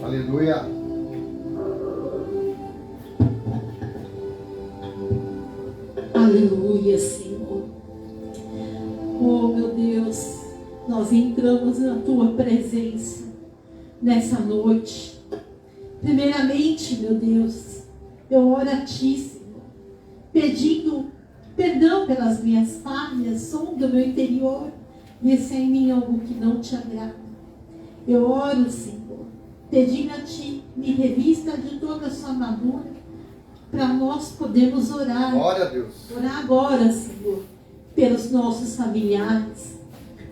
Aleluia. Aleluia, Senhor. Oh, meu Deus, nós entramos na Tua presença nessa noite. Primeiramente, meu Deus, eu oro a Ti, Senhor, pedindo perdão pelas minhas falhas, sonda do meu interior, vê se há em mim algo que não Te agrada. Eu oro, Senhor, pedindo a Ti, me revista de toda a Sua armadura, para nós podermos orar. Glória a Deus. Orar agora, Senhor, pelos nossos familiares,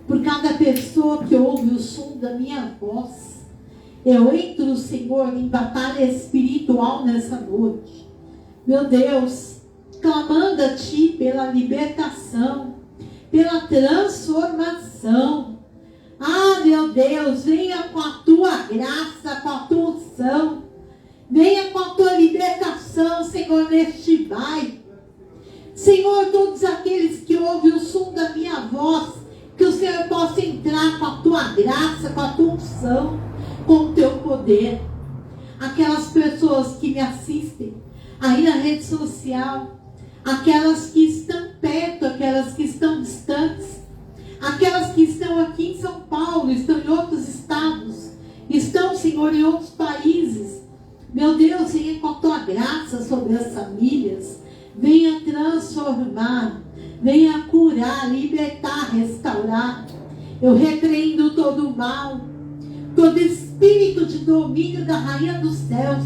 por cada pessoa que ouve o som da minha voz. Eu entro, Senhor, em batalha espiritual nessa noite. Meu Deus, clamando a Ti pela libertação, pela transformação. Ah, meu Deus, venha com a Tua graça, com a Tua unção. Venha com a Tua libertação, Senhor, neste bairro. Senhor, todos aqueles que ouvem o som da minha voz, que o Senhor possa entrar com a Tua graça, com a Tua unção, com o Teu poder. Aquelas pessoas que me assistem aí na rede social, aquelas que estão perto, aquelas que estão distantes, aquelas que estão aqui em São Paulo, estão em outros estados, estão, Senhor, em outros países. Meu Deus, venha com a Tua graça sobre as famílias, venha transformar, venha curar, libertar, restaurar. Eu repreendo todo o mal, todo espírito de domínio da Rainha dos Céus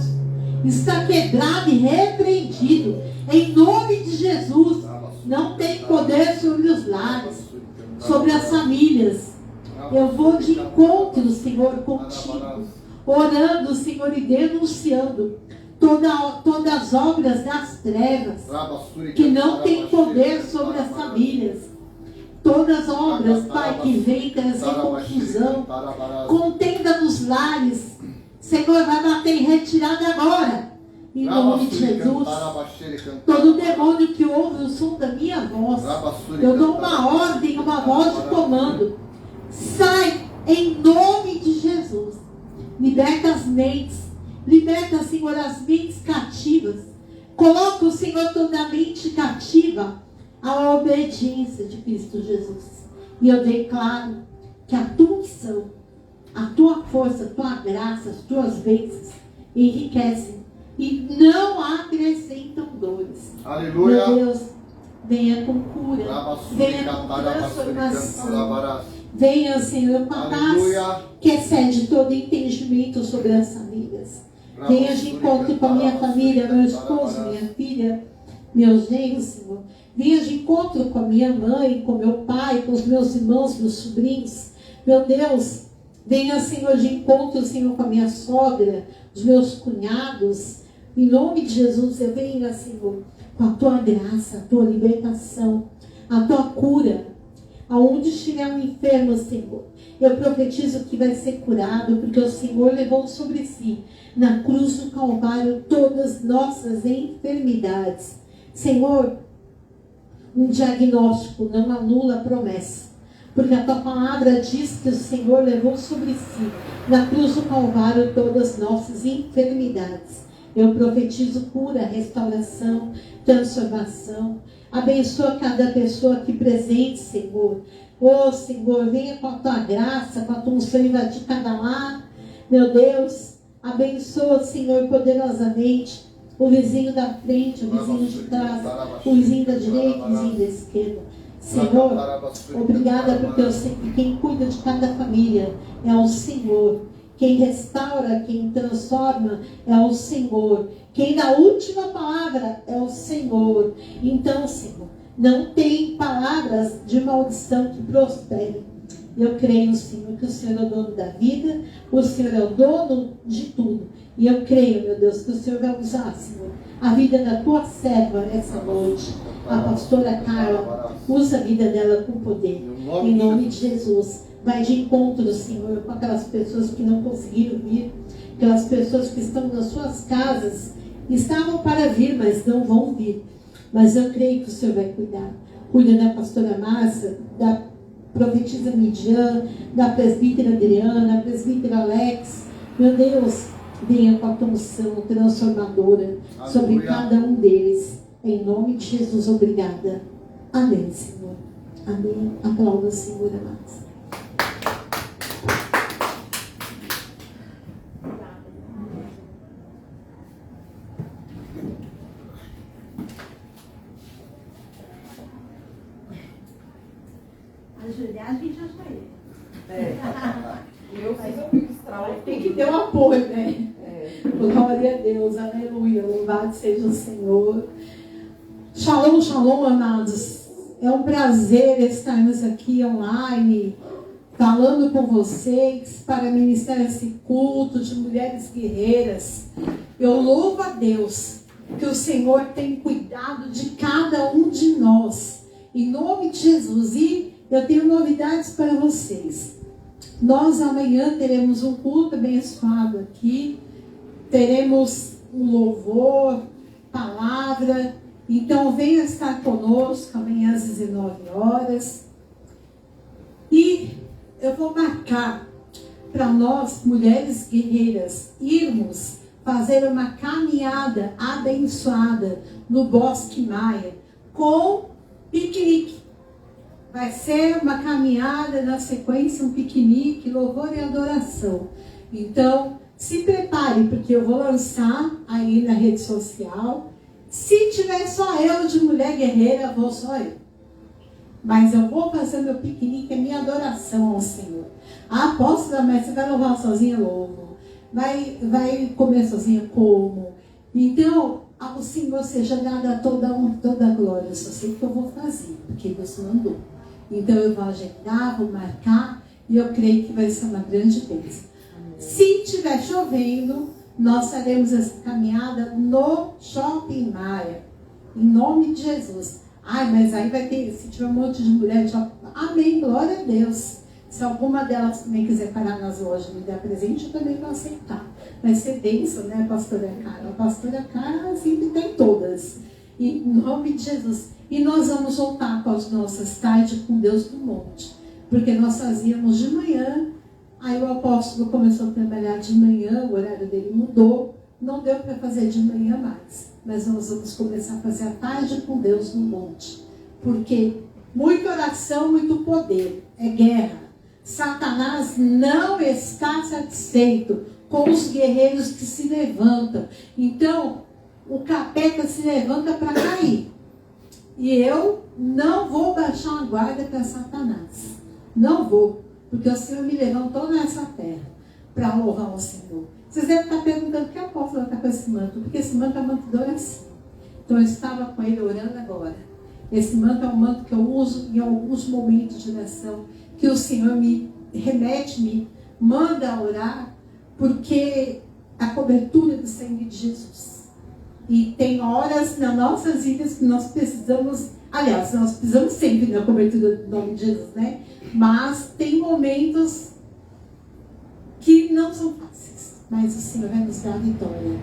está quebrado e repreendido, em nome de Jesus. Não tem poder sobre os lares, sobre as famílias. Eu vou de encontro, Senhor, contigo, orando, Senhor, e denunciando todas as obras das trevas que não tem poder sobre as famílias. Todas as obras, Pai, que vem trazer confusão, contenda nos lares, Senhor, vai bater em retirada agora, em nome de Jesus. Todo demônio que ouve o som da minha voz, eu dou uma ordem, uma voz de comando: sai em nome de Jesus. Liberta as mentes, liberta, Senhor, as mentes cativas. Coloca o Senhor toda a mente cativa à obediência de Cristo Jesus. E eu declaro que a Tua unção, a Tua força, a Tua graça, as Tuas bênçãos enriquecem e não acrescentam dores. Aleluia. Meu Deus, venha com cura, venha com transformação. Venha, Senhor, com a paz que excede todo entendimento sobre as famílias. Venha de encontro com a minha família, meu esposo, minha filha, meus genros, Senhor. Venha de encontro com a minha mãe, com meu pai, com os meus irmãos, meus sobrinhos. Meu Deus, venha, Senhor, de encontro, Senhor, com a minha sogra, os meus cunhados. Em nome de Jesus, eu venho, Senhor, com a Tua graça, a Tua libertação, a Tua cura. Aonde estiver um enfermo, Senhor, eu profetizo que vai ser curado, porque o Senhor levou sobre si, na cruz do Calvário, todas nossas enfermidades. Senhor, um diagnóstico não anula a promessa, porque a Tua palavra diz que o Senhor levou sobre si, na cruz do Calvário, todas as nossas enfermidades. Eu profetizo cura, restauração, transformação. Abençoa cada pessoa aqui presente, Senhor. Oh, Senhor, venha com a Tua graça, com a Tua unção invadir cada lar. Meu Deus, abençoa, Senhor, poderosamente o vizinho da frente, o vizinho de trás, o vizinho da direita, o vizinho da esquerda. Senhor, obrigada, porque eu sei que quem cuida de cada família é o Senhor. Quem restaura, quem transforma é o Senhor. Quem dá a última palavra é o Senhor. Então, Senhor, não tem palavras de maldição que prosperem. Eu creio, Senhor, que o Senhor é o dono da vida, o Senhor é o dono de tudo. E eu creio, meu Deus, que o Senhor vai usar, Senhor, a vida da Tua serva essa noite. A pastora Carla, usa a vida dela com poder. Em nome de Jesus. Vai de encontro, Senhor, com aquelas pessoas que não conseguiram vir, aquelas pessoas que estão nas suas casas, estavam para vir, mas não vão vir. Mas eu creio que o Senhor vai cuidar. Cuida da pastora Márcia, da profetisa Midian, da presbítera Adriana, da presbítera Alex. Meu Deus, venha com a tua unção transformadora sobre cada um deles. Em nome de Jesus, obrigada. Amém, Senhor. Amém. Aplauda, Senhor, amados. A Juliana já saiu. Eu fiz um pico extraordinário. Tem que ter um apoio, né? Glória a Deus, aleluia. Louvado seja o Senhor. Shalom, shalom, amados. É um prazer estarmos aqui online, falando com vocês para ministrar esse culto de mulheres guerreiras. Eu louvo a Deus que o Senhor tem cuidado de cada um de nós. Em nome de Jesus. E eu tenho novidades para vocês. Nós amanhã teremos um culto abençoado aqui. Teremos um louvor, palavra. Então venha estar conosco amanhã às 19 horas. E eu vou marcar para nós, mulheres guerreiras, irmos fazer uma caminhada abençoada no Bosque Maia com piquenique. Vai ser uma caminhada, na sequência um piquenique, louvor e adoração. Então, se prepare, porque eu vou lançar aí na rede social. Se tiver só eu de mulher guerreira, vou só eu. Mas eu vou fazer meu piquenique, é minha adoração ao Senhor. Ah, apóstola, mas você vai louvar sozinha? Louvo. Vai comer sozinha? Como? Então, ao Senhor seja dada toda a honra, toda a glória. Eu só sei que eu vou fazer, porque Deus mandou. Então eu vou agendar, vou marcar, e eu creio que vai ser uma grande bênção. Se estiver chovendo, nós faremos essa caminhada no Shopping Maia, em nome de Jesus. Ai, mas aí vai ter, se tiver um monte de mulher, amém, glória a Deus. Se alguma delas também quiser parar nas lojas e me dar presente, eu também vou aceitar. Vai ser bênção, né, pastora Cara? A pastora Cara sempre tem todas. Em nome de Jesus. E nós vamos voltar com as nossas tardes com Deus no monte. Porque nós fazíamos de manhã, aí o apóstolo começou a trabalhar de manhã, o horário dele mudou, não deu para fazer de manhã mais. Mas nós vamos começar a fazer a tarde com Deus no monte. Porque muita oração, muito poder, é guerra. Satanás não está satisfeito com os guerreiros que se levantam. Então, o capeta se levanta para cair. E eu não vou baixar a guarda para Satanás. Não vou. Porque o Senhor me levantou nessa terra para louvar o Senhor. Vocês devem estar perguntando, que apóstolo está com esse manto? Porque esse manto é um manto de oração. Então eu estava com ele orando agora. Esse manto é um manto que eu uso em alguns momentos de oração, que o Senhor me remete, me manda orar, porque a cobertura do sangue de Jesus. E tem horas nas nossas vidas que nós precisamos, aliás, nós precisamos sempre da cobertura do nome de Jesus, né? Mas tem momentos que não são fáceis, mas o Senhor vai nos dar a vitória.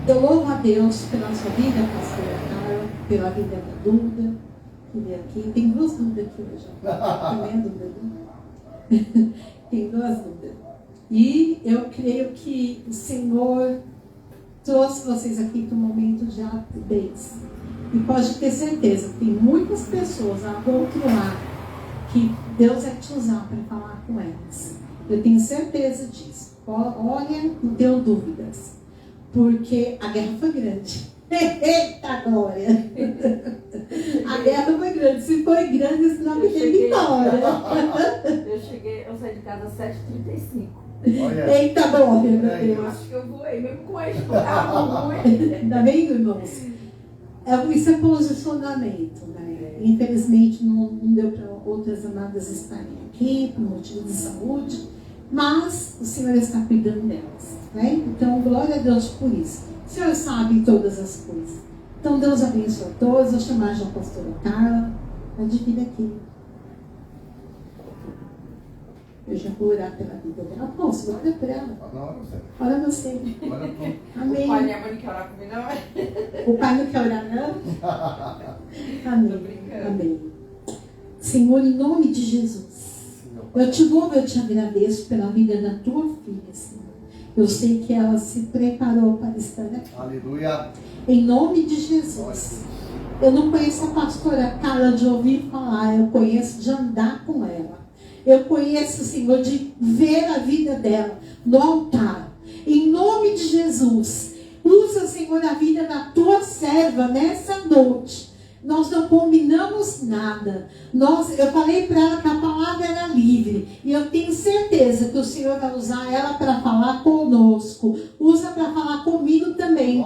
Eu louvo a Deus pela sua vida, pastora Carla, pela vida da Duda, que veio aqui. Tem duas Dudas aqui hoje. Também é Duda, né? Tem duas Dudas. E eu creio que o Senhor trouxe vocês aqui para um momento de avidez. E pode ter certeza que tem muitas pessoas ao outro lado que Deus vai te usar para falar com elas. Eu tenho certeza disso. Olha, não tenho dúvidas. Porque a guerra foi grande. Eita glória! A guerra foi grande. Se foi grande, esse nome tem vitória. Eu saí de casa às 7h35. Olha. Eita glória, meu Deus. Eu acho que eu voei, mesmo com eles no carro, voei. Ainda bem, irmãos? Isso é posicionamento, né? Infelizmente não deu para outras amadas estarem aqui por motivo de saúde, mas o Senhor está cuidando delas, né? Então, glória a Deus por isso. O Senhor sabe todas as coisas. Então, Deus abençoe a todos. Vou chamar já a pastora Carla. Pode vir aqui. Eu já vou orar pela vida dela. Posso? Ora por ela. Ora você. Amém. O pai e a mãe não quer orar comigo, não? O pai não quer orar, não? Amém. Tô brincando. Amém. Senhor, em nome de Jesus, eu te louvo, eu te agradeço pela vida da tua filha, Senhor. Eu sei que ela se preparou para estar aqui. Aleluia. Em nome de Jesus. Eu não conheço a pastora Carla de ouvir falar, eu conheço de andar com ela. Eu conheço, Senhor, de ver a vida dela no altar. Em nome de Jesus. Usa, Senhor, a vida da tua serva nessa noite. Nós não combinamos nada. Eu falei para ela que a palavra era livre. E eu tenho certeza que o Senhor vai usar ela para falar conosco. Usa para falar comigo também.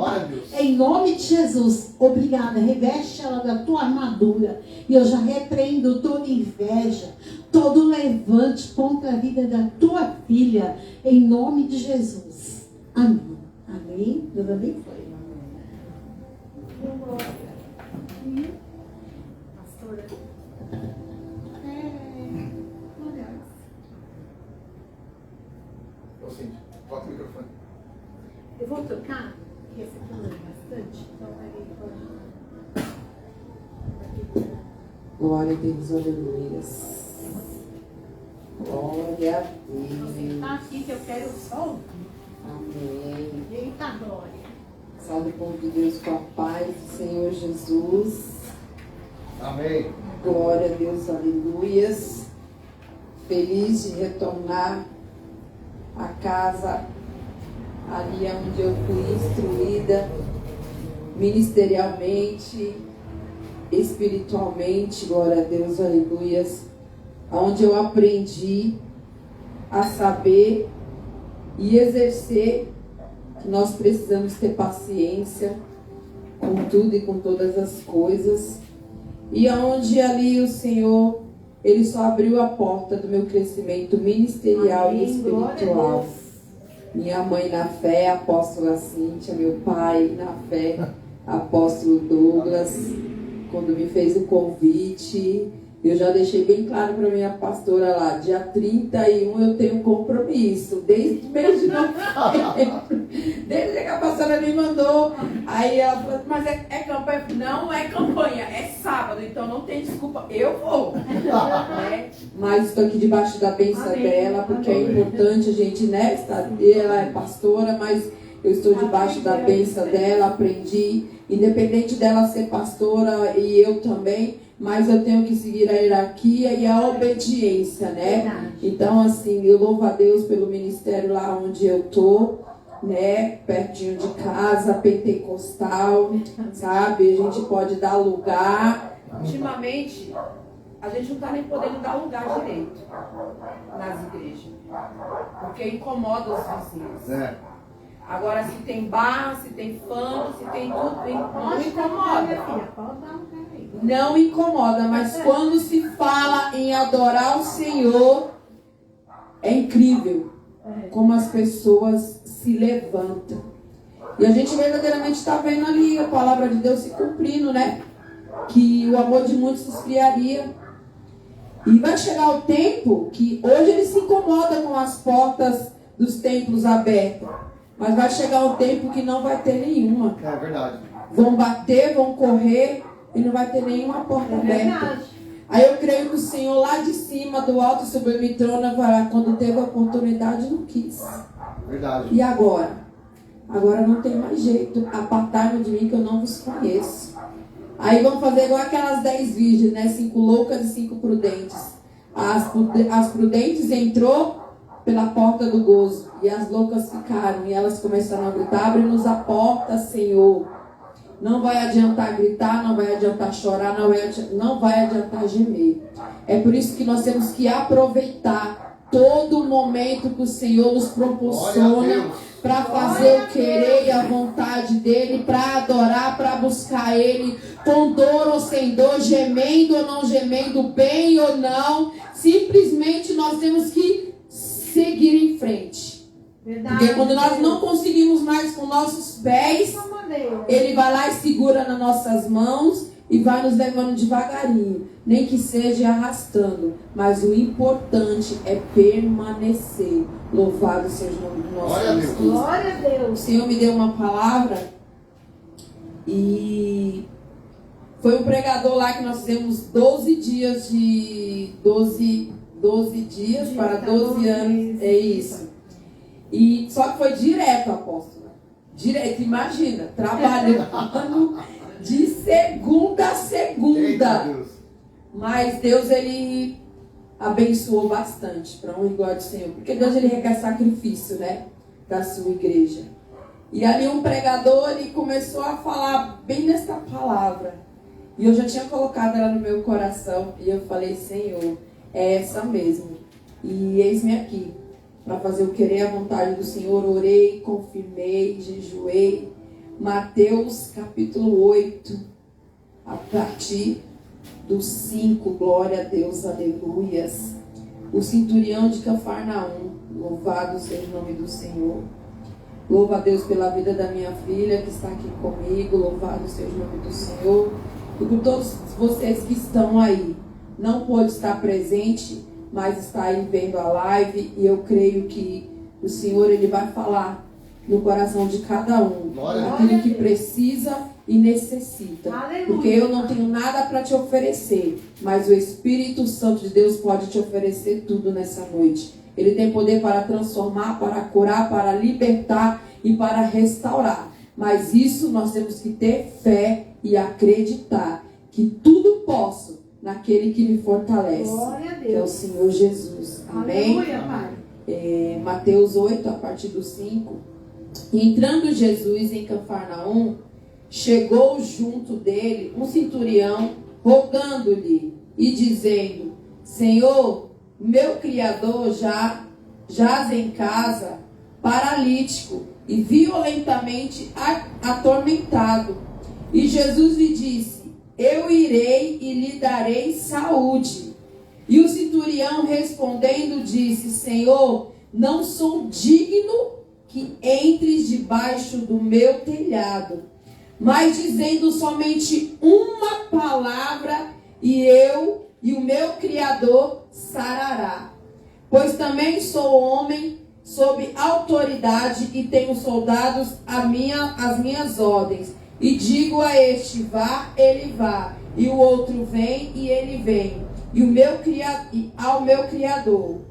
Em nome de Jesus. Obrigada. Reveste ela da tua armadura. E eu já repreendo toda inveja, todo levante contra a vida da tua filha. Em nome de Jesus. Amém. Amém. Deus abençoe. Pastora. Ô, Cindy, toca o microfone. Eu vou tocar, porque esse aqui não é bastante, então aí pode. Glória a Deus, aleluia. Glória a Vou Deus. sentar aqui que eu quero só. Amém. Eita glória. Salve o povo de Deus com a paz do Senhor Jesus. Amém. Glória a Deus, aleluias. Feliz de retornar à casa ali onde eu fui instruída ministerialmente, espiritualmente, glória a Deus, aleluias. Onde eu aprendi a saber e exercer que nós precisamos ter paciência com tudo e com todas as coisas. E onde ali o Senhor, Ele só abriu a porta do meu crescimento ministerial e espiritual. Minha mãe na fé, a apóstola Cíntia, meu pai na fé, apóstolo Douglas, quando me fez o convite, eu já deixei bem claro para minha pastora lá, dia 31 eu tenho compromisso, desde o mês de novembro, desde que a pastora me mandou. Aí ela falou, mas é campanha? Não é campanha, é sábado, então não tem desculpa, eu vou. Mas estou aqui debaixo da bênção dela, porque é importante a gente, né, ela é pastora, mas eu estou debaixo da bênção dela, aprendi, independente dela ser pastora e eu também, mas eu tenho que seguir a hierarquia e a obediência, né? Verdade. Então, assim, eu louvo a Deus pelo ministério lá onde eu tô, né? Pertinho de casa, pentecostal, sabe? A gente pode dar lugar. Ultimamente, a gente não tá nem podendo dar lugar direito nas igrejas, porque incomoda os vizinhos. É. Agora, se tem bar, se tem funk, se tem tudo, não incomoda. Não incomoda, mas quando se fala em adorar o Senhor, é incrível como as pessoas se levantam. E a gente verdadeiramente está vendo ali a palavra de Deus se cumprindo, né? Que o amor de muitos se esfriaria. E vai chegar o tempo que hoje ele se incomoda com as portas dos templos abertas. Mas vai chegar o tempo que não vai ter nenhuma. É verdade. Vão bater, vão correr e não vai ter nenhuma porta aberta. Aí eu creio que o Senhor lá de cima, do alto e sublime trono, quando teve a oportunidade, não quis. Verdade. E agora? Agora não tem mais jeito. Apartai-me de mim que eu não vos conheço. Aí vamos fazer igual aquelas 10 virgens, né? 5 loucas e 5 prudentes. As prudentes entrou pela porta do gozo. E as loucas ficaram. E elas começaram a gritar, abre-nos a porta, Senhor. Não vai adiantar gritar, não vai adiantar chorar, não vai adiantar gemer. É por isso que nós temos que aproveitar todo o momento que o Senhor nos proporciona para fazer o querer e a vontade dEle, para adorar, para buscar Ele, com dor ou sem dor, gemendo ou não gemendo, bem ou não. Simplesmente nós temos que seguir em frente. Verdade. Porque quando nós não conseguimos mais com nossos pés, Ele vai lá e segura nas nossas mãos e vai nos levando devagarinho, nem que seja arrastando, mas o importante é permanecer. Louvado seja o nome do nosso Deus. Glória a Deus. O Senhor me deu uma palavra e foi um pregador lá que nós fizemos 12 dias para 12 anos, é isso. E só que foi direto, apóstolo. Direto, imagina, trabalhando de segunda a Eita, segunda. Deus. Mas Deus, ele abençoou bastante, para honra e glória do Senhor. Porque Deus, ele requer sacrifício, né? Da sua igreja. E ali um pregador, ele começou a falar bem nesta palavra. E eu já tinha colocado ela no meu coração. E eu falei, Senhor, é essa mesmo. E eis-me aqui, para fazer o querer a vontade do Senhor. Orei, confirmei, jejuei. Mateus capítulo 8, a partir do 5, glória a Deus, aleluias. O centurião de Cafarnaum, louvado seja o nome do Senhor. Louva a Deus pela vida da minha filha que está aqui comigo, louvado seja o nome do Senhor. E por todos vocês que estão aí, não pôde estar presente, mas está aí vendo a live, e eu creio que o Senhor, ele vai falar no coração de cada um, Glória. aquilo que precisa e necessita. Aleluia. Porque eu não tenho nada para te oferecer, mas o Espírito Santo de Deus pode te oferecer tudo nessa noite. Ele tem poder para transformar, para curar, para libertar e para restaurar. Mas isso nós temos que ter fé e acreditar que tudo posso naquele que me fortalece, Glória a que é o Deus. Senhor Jesus. Amém? Aleluia, Pai. Mateus 8, a partir do 5. Entrando Jesus em Cafarnaum, chegou junto dele um centurião, rogando-lhe e dizendo: Senhor, meu criador jaz em casa, paralítico e violentamente atormentado. E Jesus lhe disse: eu irei e lhe darei saúde. E o centurião respondendo disse: Senhor, não sou digno que entres debaixo do meu telhado, mas dizendo somente uma palavra, e eu e o meu Criador sarará. Pois também sou homem sob autoridade e tenho soldados às minhas ordens. E digo a este: vá, ele vá, e o outro: vem, e ele vem. E ao meu Criador: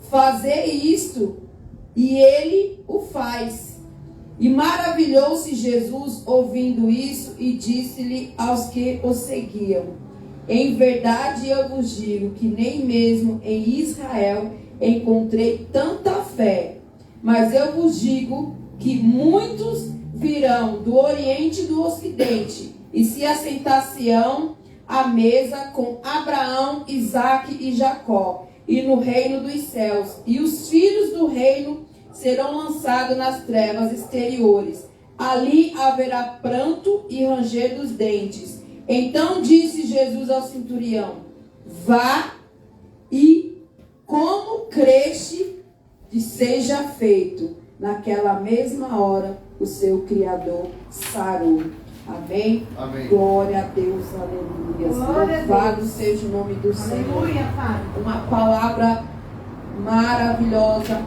fazei isto, e ele o faz. E maravilhou-se Jesus ouvindo isso, e disse-lhe aos que o seguiam: em verdade eu vos digo que nem mesmo em Israel encontrei tanta fé. Mas eu vos digo que muitos virão do Oriente e do Ocidente e se assentar-se-ão à mesa com Abraão, Isaque e Jacó, e no reino dos céus. E os filhos do reino serão lançados nas trevas exteriores. Ali haverá pranto e ranger dos dentes. Então disse Jesus ao centurião: vá, e como creste, que seja feito. Naquela mesma hora o seu Criador sarou. Amém? Amém. Glória a Deus, aleluia. Glória a Louvado Deus. seja o nome do Senhor. Aleluia, Pai. Uma palavra maravilhosa,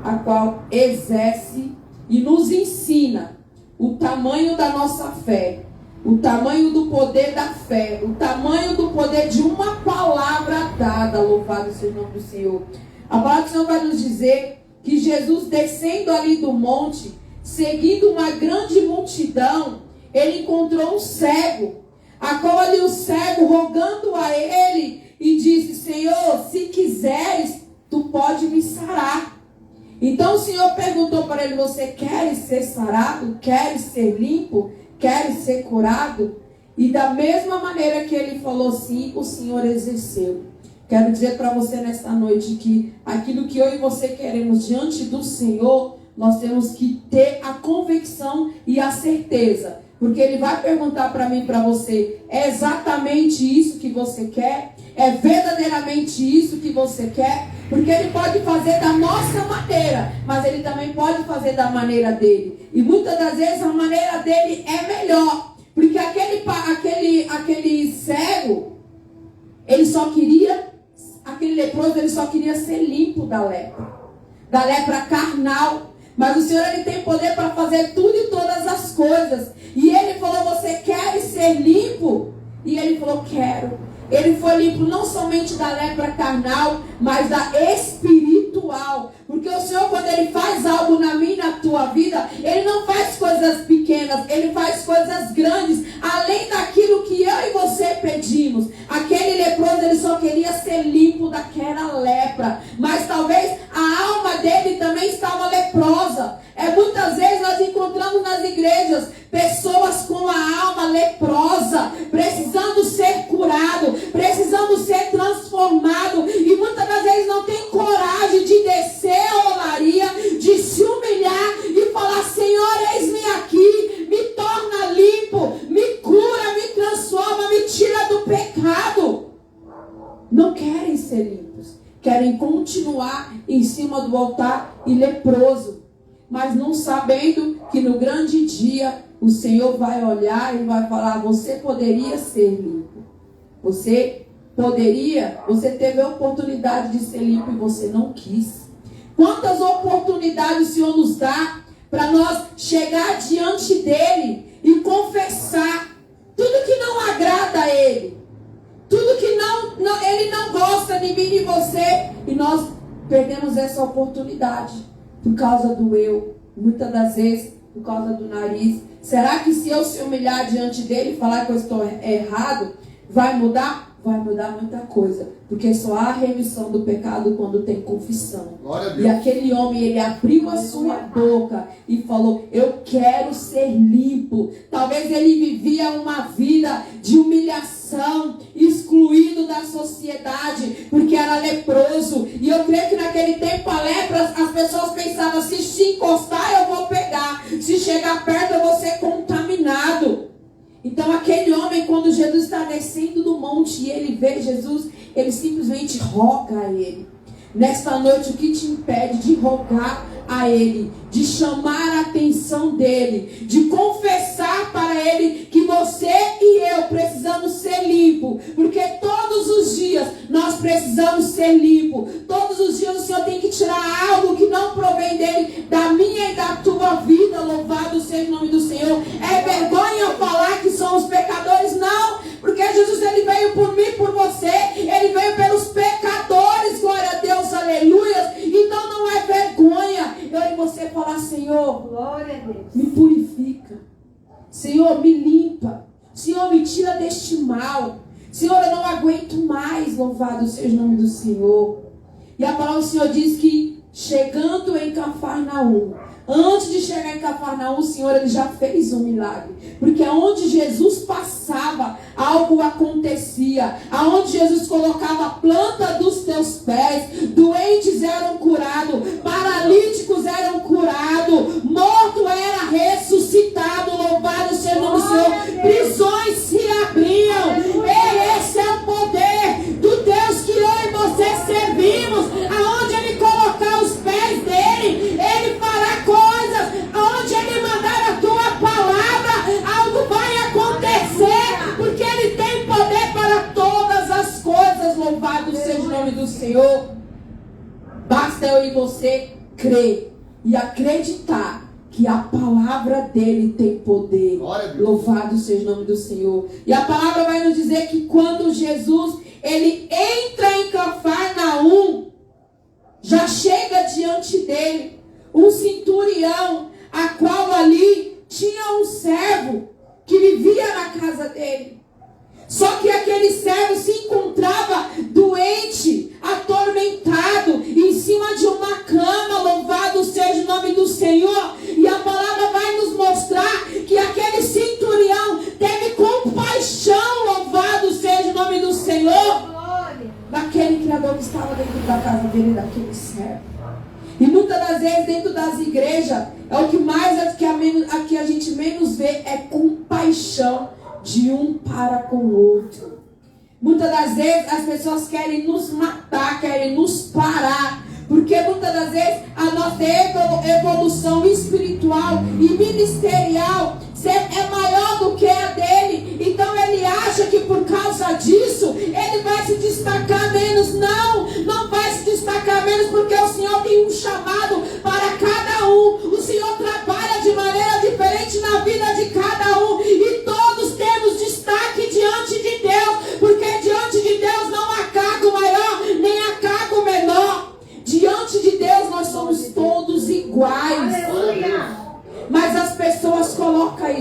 a qual exerce e nos ensina o tamanho da nossa fé, o tamanho do poder da fé, o tamanho do poder de uma palavra dada. Louvado seja o nome do Senhor. A palavra do Senhor vai nos dizer que Jesus, descendo ali do monte, seguindo uma grande multidão, ele encontrou um cego, a qual ali o cego, rogando a ele, e disse: Senhor, se quiseres, tu pode me sarar. Então o Senhor perguntou para ele: você quer ser sarado? Quer ser limpo? Quer ser curado? E da mesma maneira que ele falou sim, o Senhor exerceu. Quero dizer para você nesta noite que aquilo que eu e você queremos diante do Senhor, nós temos que ter a convicção e a certeza. Porque Ele vai perguntar para mim e para você: é exatamente isso que você quer? É verdadeiramente isso que você quer? Porque Ele pode fazer da nossa maneira, mas Ele também pode fazer da maneira dele. E muitas das vezes a maneira dele é melhor. Porque aquele cego, ele só queria, aquele leproso, ele só queria ser limpo da lepra carnal. Mas o Senhor, ele tem poder para fazer tudo e todas as coisas. E ele falou: você quer ser limpo? E ele falou: quero. Ele foi limpo não somente da lepra carnal, mas da espiritual. espiritual. Porque o Senhor, quando Ele faz algo na minha e na tua vida, Ele não faz coisas pequenas, Ele faz coisas grandes, além daquilo que eu e você pedimos. Aquele leproso, ele só queria ser limpo daquela lepra, mas talvez a alma dele também estava leprosa. Muitas vezes nós encontramos nas igrejas pessoas com a alma leprosa, precisando ser curado, precisando ser transformado, e muitas das vezes não tem coragem de descer a olaria, de se humilhar e falar: Senhor, eis-me aqui, me torna limpo, me cura, me transforma, me tira do pecado. Não querem ser limpos, querem continuar em cima do altar e leproso, mas não sabendo que no grande dia o Senhor vai olhar e vai falar: você poderia ser limpo. Você teve a oportunidade de ser limpo e você não quis. Quantas oportunidades o Senhor nos dá para nós chegar diante dEle e confessar tudo que não agrada a Ele, tudo que Ele não gosta de mim e de você, e nós perdemos essa oportunidade por causa do eu, muitas das vezes por causa do nariz. Será que se eu se humilhar diante dele e falar que eu estou errado, vai mudar? Vai mudar muita coisa, porque só há remissão do pecado quando tem confissão. E aquele homem, ele abriu a sua boca e falou: eu quero ser limpo. Talvez ele vivia uma vida de humilhação, excluído da sociedade, porque era leproso. E eu creio que naquele tempo a lepra, as pessoas pensavam: se encostar eu vou pegar, se chegar perto eu vou ser contaminado. Então aquele homem, quando Jesus está descendo do monte e ele vê Jesus, ele simplesmente roga a ele: nesta noite, o que te impede de rogar a ele, de chamar a atenção dele, de confessar para ele que você e eu precisamos ser limpos? Porque todos os dias nós precisamos ser limpos. Todos os dias o Senhor tem que tirar algo que não provém dele, da minha e da tua vida. Louvado seja o nome do Senhor. É vergonha falar que somos pecadores? Não, porque Jesus, ele veio por mim, por você. Ele veio pelos pecadores. Glória a Deus, aleluia. Então não é vergonha eu e você falar: Senhor, Glória a Deus, me purifica. Senhor, me limpa. Senhor, me tira deste mal. Senhor, eu não aguento mais. Louvado seja o nome do Senhor. E a palavra do Senhor diz que, chegando em Cafarnaum, antes de chegar em Cafarnaum, o Senhor, ele já fez um milagre. Porque onde Jesus passava, algo acontecia. Aonde Jesus colocava a planta dos teus pés, doentes eram curados, paralíticos eram curados, morto era ressuscitado. Louvado seja o nome do Senhor. Prisões se abriam. Esse é o poder do Deus que eu e você servimos. Aonde ele colocar os pés dele, ele fará coisas. Aonde ele mandar a tua palavra, algo vai acontecer, porque ele tem poder para todas as coisas. Louvado seja o nome do Senhor. Basta eu e você crer e acreditar que a palavra dele tem poder. Louvado seja o nome do Senhor. E a palavra vai nos dizer que quando Jesus, ele entra em Cafarnaum, já chega diante dele um centurião, a qual ali tinha um servo que vivia na casa dele. Só que aquele servo se encontrava doente, atormentado, em cima de uma cama. Louvado seja o nome do Senhor. E a palavra vai nos mostrar que aquele centurião teve compaixão. Louvado seja o nome do Senhor. Daquele criador que estava dentro da casa dele, daquele servo. E muitas das vezes dentro das igrejas, é o que mais, aqui a gente menos vê, é compaixão de um para com o outro. Muitas das vezes as pessoas querem nos matar, querem nos parar, porque muitas das vezes a nossa evolução espiritual e ministerial é maior do que a dele. Então ele acha que por causa disso ele vai se destacar menos. Não vai se destacar menos, porque o Senhor tem um chamado para cada um. O Senhor trabalha de maneira diferente na vida de cada um, e todos temos destaque diante de Deus, porque diante de Deus não há cargo maior nem há cargo menor. Diante de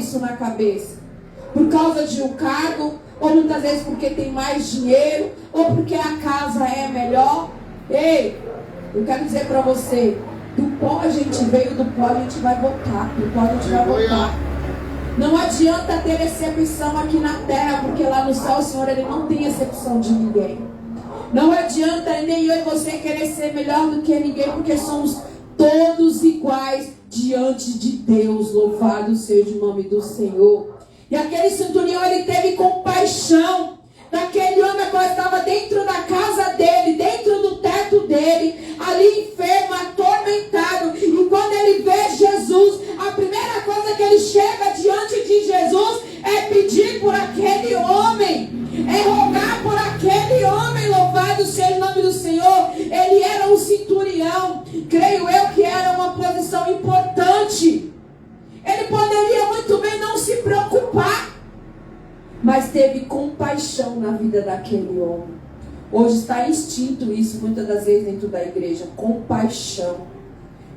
isso na cabeça? Por causa de um cargo, ou muitas vezes porque tem mais dinheiro, ou porque a casa é melhor. Ei, eu quero dizer para você, do pó a gente veio, do pó a gente vai voltar, do pó a gente vai voltar. Não adianta ter exceção aqui na terra, porque lá no céu o Senhor ele não tem exceção de ninguém. Não adianta nem eu e você querer ser melhor do que ninguém, porque somos todos iguais diante de Deus. Louvado seja o nome do Senhor. E aquele centurião, ele teve compaixão daquele homem que estava dentro da casa dele, dentro do teto dele, ali enfermo, atormentado. E quando ele vê Jesus, a primeira coisa que ele chega diante de Jesus é pedir por aquele homem, é rogar por aquele homem. Louvado seja o nome do Senhor. Ele era um centurião, creio eu que era uma posição importante. Ele poderia muito bem não se preocupar, mas teve compaixão na vida daquele homem. Hoje está extinto isso muitas das vezes dentro da igreja, compaixão.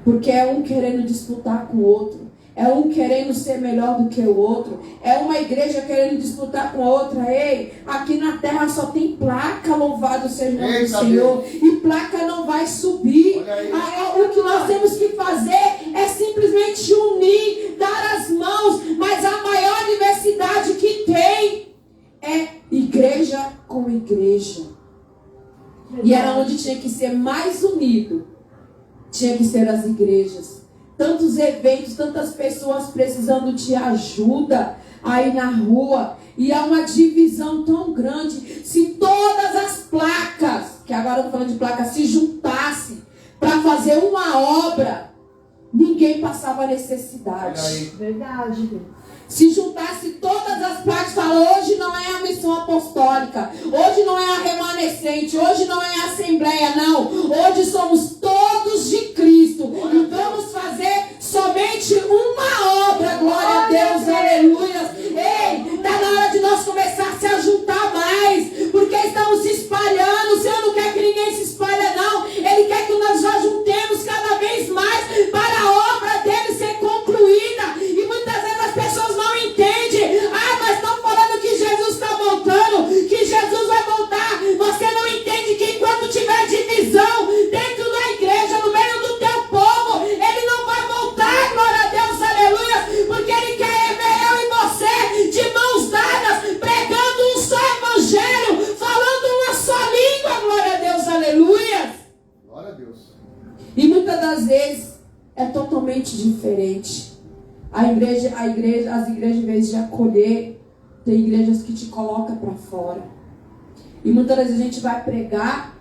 Porque é um querendo disputar com o outro, é um querendo ser melhor do que o outro, é uma igreja querendo disputar com a outra. Ei, aqui na terra só tem placa, louvado seja o nome do Senhor, e placa não vai subir. O que nós temos que fazer é simplesmente unir, dar as mãos, mas a maior diversidade que tem é igreja com igreja. E era onde tinha que ser mais unido, tinha que ser as igrejas. Tantos eventos, tantas pessoas precisando de ajuda aí na rua. E há uma divisão tão grande. Se todas as placas, que agora eu estou falando de placas, se juntassem para fazer uma obra, ninguém passava necessidade. Verdade. Se juntasse todas as placas, fala, hoje não é a missão apostólica, hoje não é a remanescente, hoje não é a assembleia, não. Hoje somos todos de Cristo e vamos fazer somente uma obra, glória a Deus, aleluia. Ei, está na hora de nós começar a juntar mais, porque estamos se espalhando. O Senhor não quer que ninguém se espalhe, não. Ele quer que nós já juntemos cada vez mais para a obra dele ser concluída. E muitas vezes as pessoas não entendem. Ah, mas estão falando que Jesus está voltando, que Jesus vai voltar. Você não entende que enquanto tiver divisão dentro da igreja, no meio do teu povo, ele não vai voltar, glória a Deus, aleluia, porque ele quer ver eu e você de mãos dadas, pregando um só evangelho, falando uma só língua, glória a Deus, aleluia. Glória a Deus. E muitas das vezes é totalmente diferente. As igrejas, em vez de acolher, tem igrejas que te colocam para fora. E muitas vezes a gente vai pregar,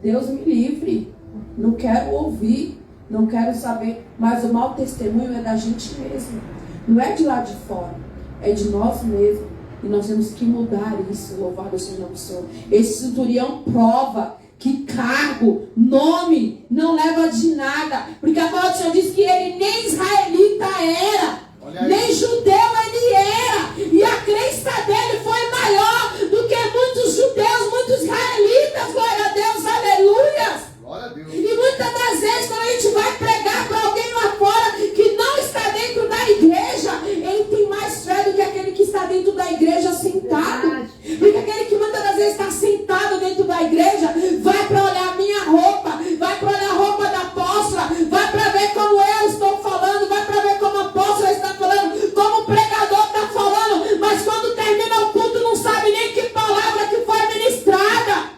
Deus me livre, não quero ouvir, não quero saber. Mas o mau testemunho é da gente mesmo. Não é de lá de fora, é de nós mesmos. E nós temos que mudar isso, louvado seja o nome do Senhor. Esse centurião prova que cargo, nome, não leva de nada. Porque a palavra do Senhor diz que ele nem israelita era, nem judeu ele era. E a crença dele foi maior do que muitos judeus, muitos israelitas. Glória a Deus, aleluia. Glória a Deus. E muitas das vezes quando a gente vai pregar para alguém lá fora que não está dentro da igreja, ele tem mais fé do que aquele que está dentro da igreja sentado. Porque aquele que muitas das vezes está sentado dentro da igreja vai para olhar a minha roupa, vai para olhar a roupa da apóstola, vai para ver como eu estou falando, vai para ver como a apóstola está falando, como o pregador está falando, mas quando termina o culto não sabe nem que palavra que foi ministrada.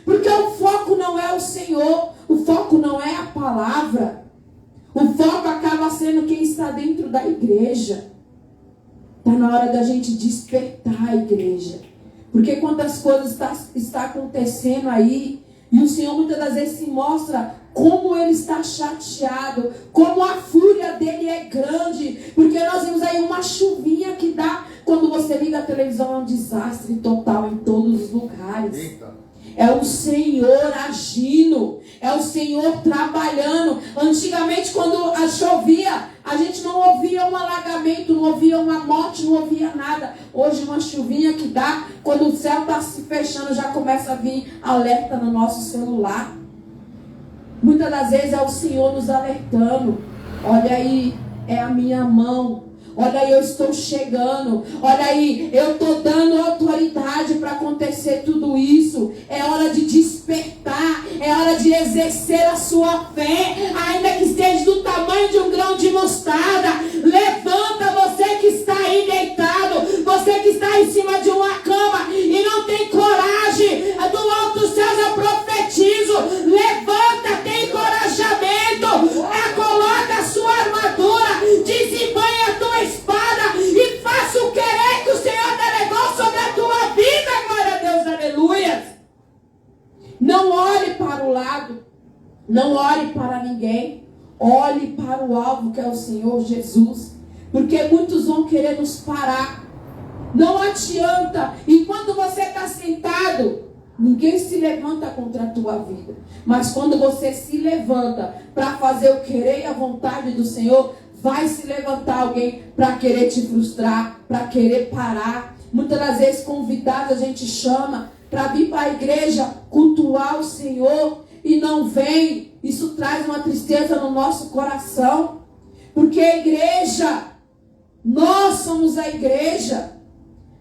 Porque o foco não é o Senhor, o foco não é a palavra, o foco acaba sendo quem está dentro da igreja. Está na hora da gente despertar a igreja. Porque quantas coisas está acontecendo aí, e o Senhor muitas das vezes se mostra como ele está chateado, como a fúria dele é grande, porque nós vemos aí uma chuvinha que dá, quando você liga a televisão é um desastre total em todos os lugares. Eita. É o Senhor agindo, é o Senhor trabalhando. Antigamente, quando chovia, a gente não ouvia um alagamento, não ouvia uma morte, não ouvia nada. Hoje, uma chuvinha que dá, quando o céu está se fechando, já começa a vir alerta no nosso celular. Muitas das vezes é o Senhor nos alertando. Olha aí, é a minha mão. Olha aí, eu estou chegando. Olha aí, eu estou dando autoridade para acontecer tudo isso. É hora de despertar. É hora de exercer a sua fé. Ainda que esteja do tamanho de um grão de mostarda. Levanta, você que está aí deitado. Você que está em cima de uma cama e não tem coragem. Do alto dos céus eu profetizo. Levanta, tem encorajamento. Coloca a sua armadura. Desembanha a tua espada e faça o querer que o Senhor delegou sobre a tua vida. Glória a Deus, aleluia. Não olhe para o lado. Não olhe para ninguém. Olhe para o alvo, que é o Senhor Jesus. Porque muitos vão querer nos parar. Não adianta. Enquanto você está sentado, ninguém se levanta contra a tua vida. Mas quando você se levanta para fazer o querer e a vontade do Senhor, vai se levantar alguém para querer te frustrar, para querer parar. Muitas das vezes convidados a gente chama para vir para a igreja cultuar o Senhor e não vem. Isso traz uma tristeza no nosso coração. Porque a igreja, nós somos a igreja.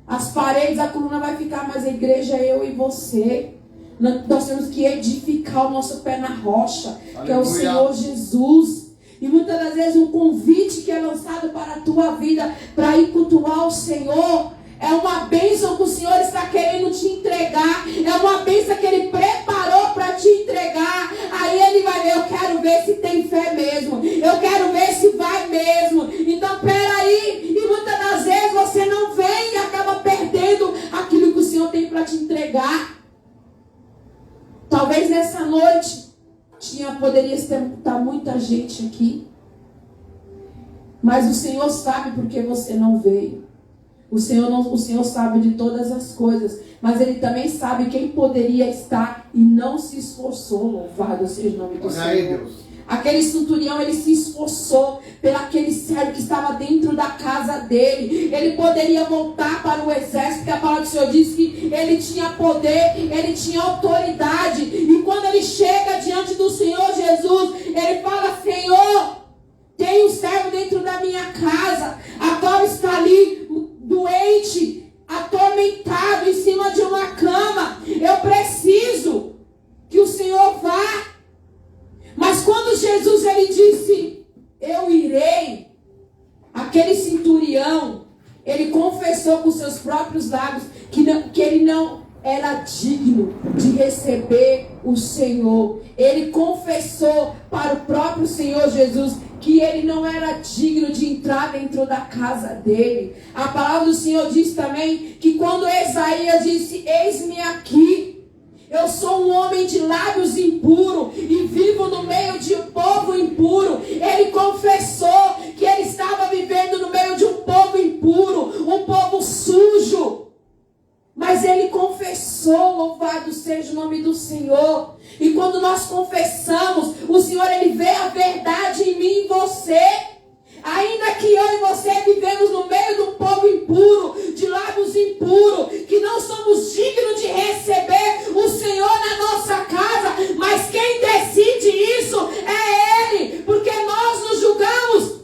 As paredes, a coluna vai ficar, mas a igreja é eu e você. Nós temos que edificar o nosso pé na rocha, que é o Senhor Jesus. E muitas das vezes um convite que é lançado para a tua vida, para ir cultuar o Senhor, é uma bênção que o Senhor está querendo te entregar. É uma bênção que Ele preparou para te entregar. Aí Ele vai ver, eu quero ver se tem fé mesmo. Eu quero ver se vai mesmo. Então peraí. E muitas das vezes você não vem e acaba perdendo aquilo que o Senhor tem para te entregar. Talvez nessa noite poderia estar muita gente aqui. Mas o Senhor sabe porque você não veio. O Senhor sabe de todas as coisas, mas Ele também sabe quem poderia estar e não se esforçou. Louvado seja o nome do Senhor. Aquele centurião, ele se esforçou pelaquele servo que estava dentro da casa dele. Ele poderia voltar para o exército, porque a palavra do Senhor diz que ele tinha poder, ele tinha autoridade. E quando ele chega diante do Senhor Jesus, ele fala: Senhor, tem um servo dentro da minha casa, a qual está ali doente, atormentado em cima de uma cama. Eu preciso que o Senhor vá. Mas quando Jesus ele disse: eu irei, aquele centurião, ele confessou com seus próprios lábios que ele não era digno de receber o Senhor. Ele confessou para o próprio Senhor Jesus que ele não era digno de entrar dentro da casa dele. A palavra do Senhor diz também que quando Isaías disse: eis-me aqui, eu sou um homem de lábios impuros e vivo no meio de um povo impuro. Ele confessou que ele estava vivendo no meio de um povo impuro, um povo sujo. Mas ele confessou, louvado seja o nome do Senhor. E quando nós confessamos, o Senhor ele vê a verdade em mim e em você. Ainda que eu e você vivemos no meio de um povo impuro, de lábios impuros, que não somos dignos de receber o Senhor na nossa casa, mas quem decide isso é Ele, porque nós nos julgamos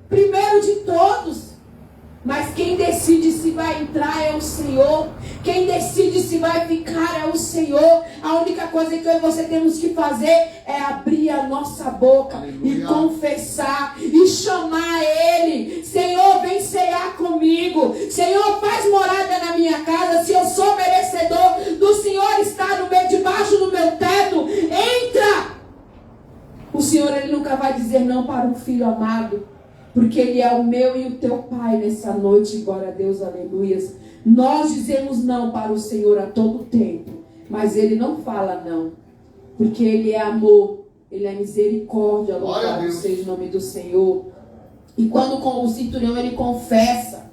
primeiro de todos. Mas quem decide se vai entrar é o Senhor. Quem decide se vai ficar é o Senhor. A única coisa que eu e você temos que fazer é abrir a nossa boca, aleluia, e confessar e chamar Ele. Senhor, vem cear comigo. Senhor, faz morada na minha casa. Se eu sou merecedor do Senhor estar debaixo do meu teto, entra. O Senhor ele nunca vai dizer não para um filho amado, porque Ele é o meu e o teu Pai nessa noite. Glória a Deus, aleluias. Nós dizemos não para o Senhor a todo tempo, mas Ele não fala não, porque Ele é amor, Ele é misericórdia. Louvado seja o nome do Senhor. E quando o centurião ele confessa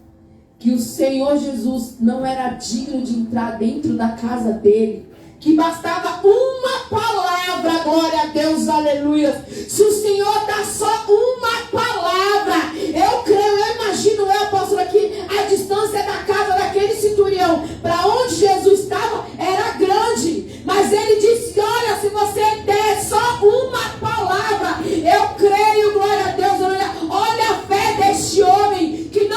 que o Senhor Jesus não era digno de entrar dentro da casa dele, que bastava uma palavra, glória a Deus, aleluia. Se o Senhor dá só uma palavra, eu creio, eu imagino, eu apóstolo, aqui, a distância da casa daquele centurião para onde Jesus estava era grande, mas ele disse: olha, se você der só uma palavra, eu creio, glória a Deus, aleluia. Olha a fé deste homem, que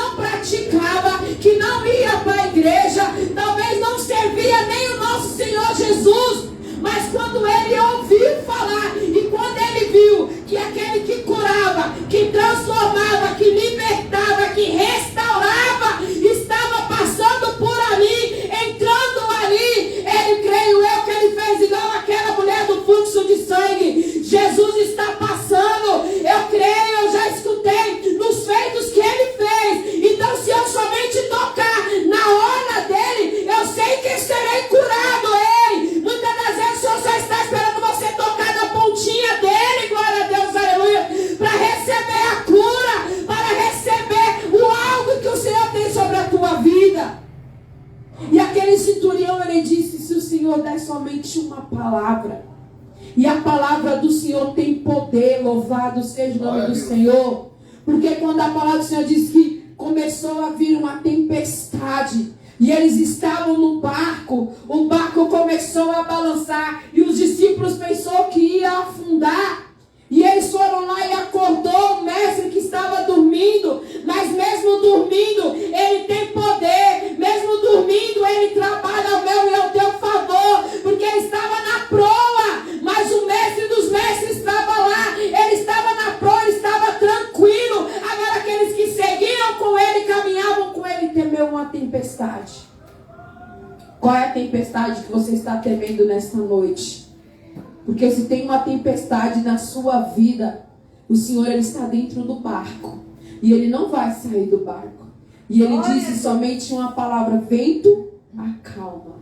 fluxo de sangue. Jesus está passando. Eu creio, eu já escutei nos feitos que Ele fez. Então, se eu somente tocar na orla dele, eu sei que serei curado. Ei, muitas das vezes o Senhor só está esperando você tocar na pontinha dele, glória a Deus, aleluia, para receber a cura, para receber o algo que o Senhor tem sobre a tua vida. E aquele centurião, ele disse, se o Senhor der somente uma palavra, e a palavra do Senhor tem poder, louvado seja o nome do Senhor, porque quando a palavra do Senhor diz que começou a vir uma tempestade, e eles estavam no barco, o barco começou a balançar, e os discípulos pensaram que ia afundar, e eles foram lá e acordou o mestre que estava dormindo, mas mesmo dormindo, ele tem poder, mesmo dormindo, ele trabalha ao meu e ao teu favor, porque ele estava na proa, mas o mestre dos mestres estava lá, ele estava na proa, ele estava tranquilo. Agora aqueles que seguiam com ele, caminhavam com ele, temeu uma tempestade. Qual é a tempestade que você está temendo nesta noite? Porque se tem uma tempestade na sua vida, o Senhor, ele está dentro do barco. E ele não vai sair do barco. E ele disse somente uma palavra: vento, acalma.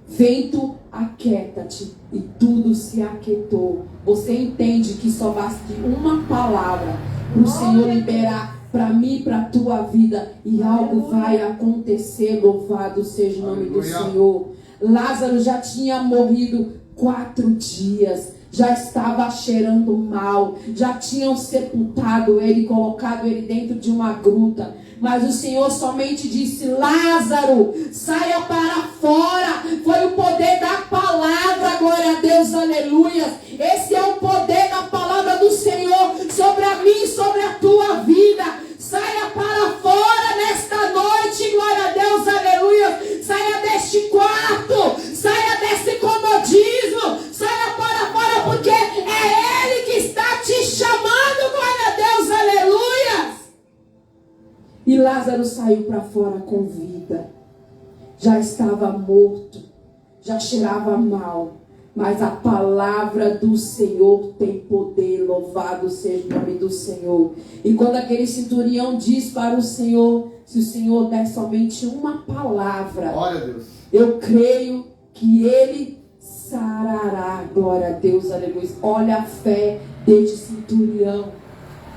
Vento, aquieta-te. E tudo se aquietou. Você entende que só basta uma palavra para o Senhor liberar para mim, para a tua vida. E algo vai acontecer. Louvado seja o nome do Senhor. Lázaro já tinha morrido 4 dias, já estava cheirando mal, já tinham sepultado ele, colocado ele dentro de uma gruta, mas o Senhor somente disse: Lázaro, saia para fora. Foi o poder da palavra, glória a Deus, aleluia. Esse é o poder da palavra do Senhor sobre a mim, sobre a tua vida. Saia para fora nesta noite, glória a Deus, aleluia. Saia deste quarto, saia desse comodismo, saia para fora, porque é Ele que está te chamando, glória a Deus, aleluia. E Lázaro saiu para fora com vida. Já estava morto, já cheirava mal, mas a palavra do Senhor tem poder, louvado seja o nome do Senhor. E quando aquele centurião diz para o Senhor: se o Senhor der somente uma palavra, Glória a Deus, eu creio que Ele sarará, glória a Deus, aleluia. Olha a fé deste centurião.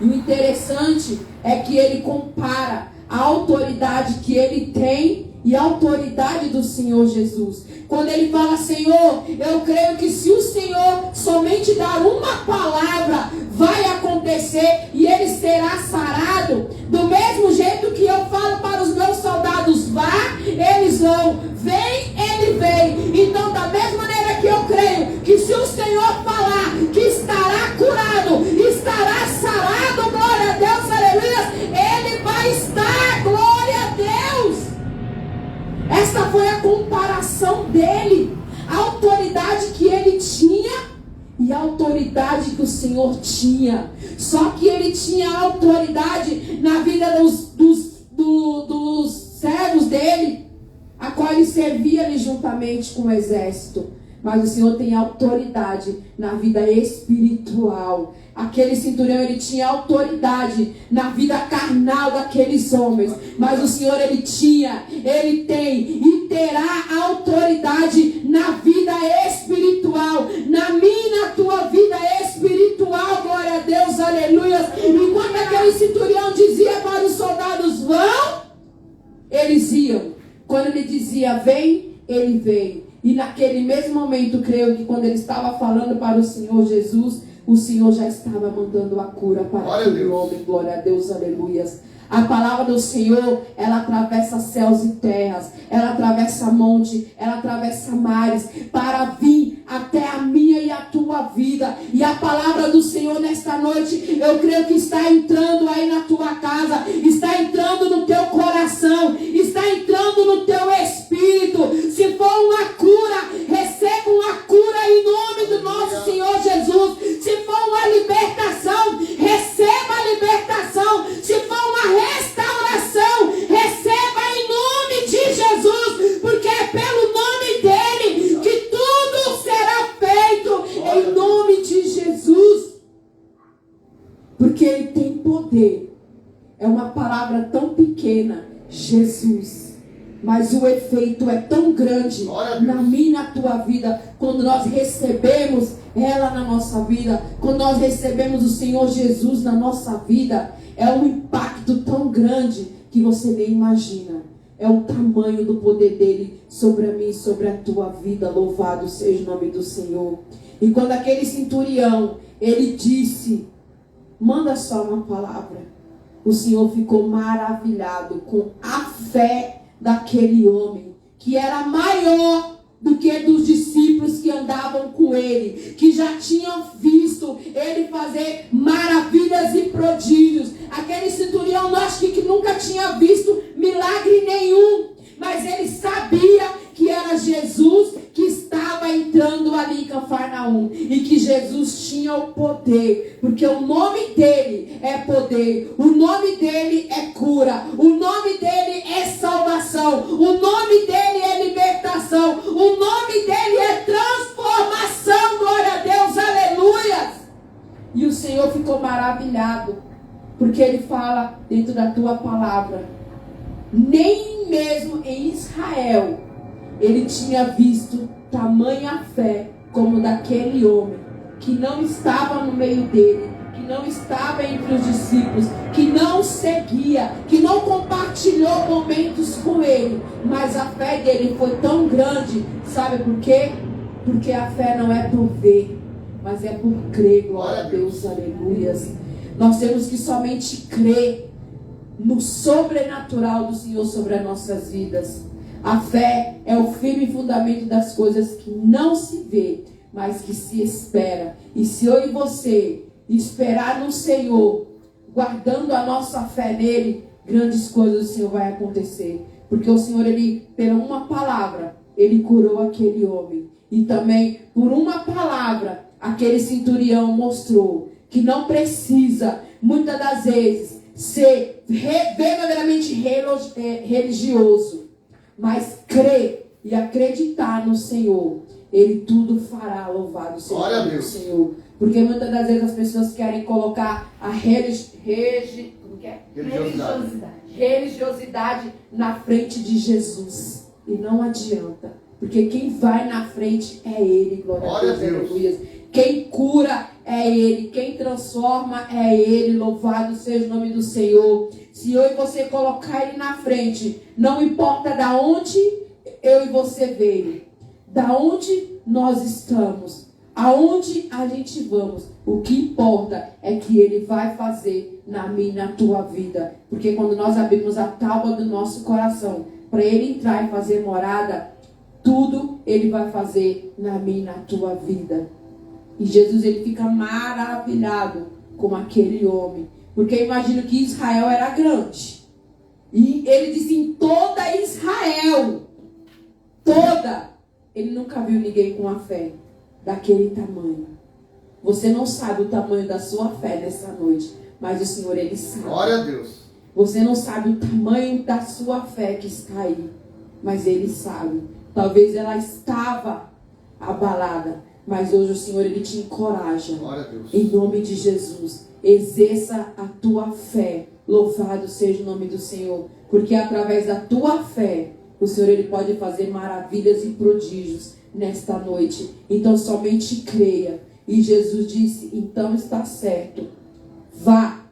E o interessante é que ele compara a autoridade que ele tem e a autoridade do Senhor Jesus. Quando ele fala: Senhor, eu creio que se o Senhor somente dar uma palavra, vai acontecer e ele será sarado. Do mesmo jeito que eu falo para os meus soldados: vá, eles vão, vem, ele vem. Então, da mesma maneira que eu creio que se o Senhor falar que estará curado, estará sarado, glória a Deus, aleluia, ele vai estar, glória a Deus. Esta foi a comparação dele, a autoridade que ele tinha e a autoridade que o Senhor tinha. Só que ele tinha autoridade na vida dos servos dele, a qual ele servia ali juntamente com o exército. Mas o Senhor tem autoridade na vida espiritual. Aquele centurião, ele tinha autoridade na vida carnal daqueles homens. Mas o Senhor, ele tinha, ele tem e terá autoridade na vida espiritual. Na minha e na tua vida espiritual, glória a Deus, aleluia. E quando aquele centurião dizia para os soldados: vão, eles iam. Quando ele dizia: vem, ele veio. E naquele mesmo momento, creio que quando ele estava falando para o Senhor Jesus, o Senhor já estava mandando a cura para aquele homem. Glória a Deus, aleluia. A palavra do Senhor, ela atravessa céus e terras, ela atravessa monte, ela atravessa mares, para vir até a minha e a tua vida. E a palavra do Senhor nesta noite, eu creio que está entrando aí na tua casa, está entrando no teu coração, está entrando no teu espírito. Se for uma cura, receba uma cura em nome do nosso Senhor Jesus. Se for uma libertação, receba a libertação. Se for uma restauração, receba em nome de Jesus, porque é pelo nome dele que tudo será feito, em nome poder. É uma palavra tão pequena, Jesus, mas o efeito é tão grande na minha e na tua vida, quando nós recebemos ela na nossa vida, quando nós recebemos o Senhor Jesus na nossa vida, é um impacto tão grande que você nem imagina. É o tamanho do poder dele sobre a mim e sobre a tua vida. Louvado seja o nome do Senhor. E quando aquele centurião, ele disse, manda só uma palavra, o Senhor ficou maravilhado com a fé daquele homem, que era maior do que dos discípulos que andavam com ele, que já tinham visto ele fazer maravilhas e prodígios. Aquele centurião, eu acho que nunca tinha visto milagre nenhum, mas ele sabia que era Jesus que estava entrando ali em Cafarnaum, e que Jesus tinha o poder, porque o nome dele é poder, o nome dele é cura, o nome dele é salvação, o nome dele é libertação, o nome dele é transformação. Glória a Deus, aleluia. E o Senhor ficou maravilhado, porque ele fala dentro da tua palavra, nem mesmo em Israel ele tinha visto tamanha fé como daquele homem, que não estava no meio dele, que não estava entre os discípulos, que não seguia, que não compartilhou momentos com ele, mas a fé dele foi tão grande. Sabe por quê? Porque a fé não é por ver, mas é por crer. Glória a Deus, aleluias. Nós temos que somente crer no sobrenatural do Senhor sobre as nossas vidas. A fé é o firme fundamento das coisas que não se vê, mas que se espera. E se eu e você esperar no Senhor, guardando a nossa fé nele, grandes coisas do Senhor vai acontecer. Porque o Senhor, ele, pela uma palavra, ele curou aquele homem. E também, por uma palavra, aquele centurião mostrou que não precisa, muitas das vezes, ser verdadeiramente religioso, mas crer e acreditar no Senhor. Ele tudo fará. Louvado seja o Senhor. Porque muitas das vezes as pessoas querem colocar a religiosidade na frente de Jesus. E não adianta. Porque quem vai na frente é Ele. Glória a Deus, aleluia. Quem cura é Ele. Quem transforma é Ele. Louvado seja o nome do Senhor. Se eu e você colocar Ele na frente, não importa da onde eu e você veio, da onde nós estamos, aonde a gente vamos, o que importa é que Ele vai fazer na minha e na tua vida. Porque quando nós abrimos a tábua do nosso coração para Ele entrar e fazer morada, tudo Ele vai fazer na minha e na tua vida. E Jesus, ele fica maravilhado com aquele homem, porque eu imagino que Israel era grande. E ele disse em toda Israel, toda, ele nunca viu ninguém com a fé daquele tamanho. Você não sabe o tamanho da sua fé nessa noite, mas o Senhor, ele sabe. Glória a Deus. Você não sabe o tamanho da sua fé que está aí, mas ele sabe. Talvez ela estava abalada, mas hoje o Senhor, ele te encoraja. Glória a Deus. Em nome de Jesus, exerça a tua fé. Louvado seja o nome do Senhor, porque através da tua fé, o Senhor, ele pode fazer maravilhas e prodígios nesta noite. Então somente creia. E Jesus disse, então está certo, vá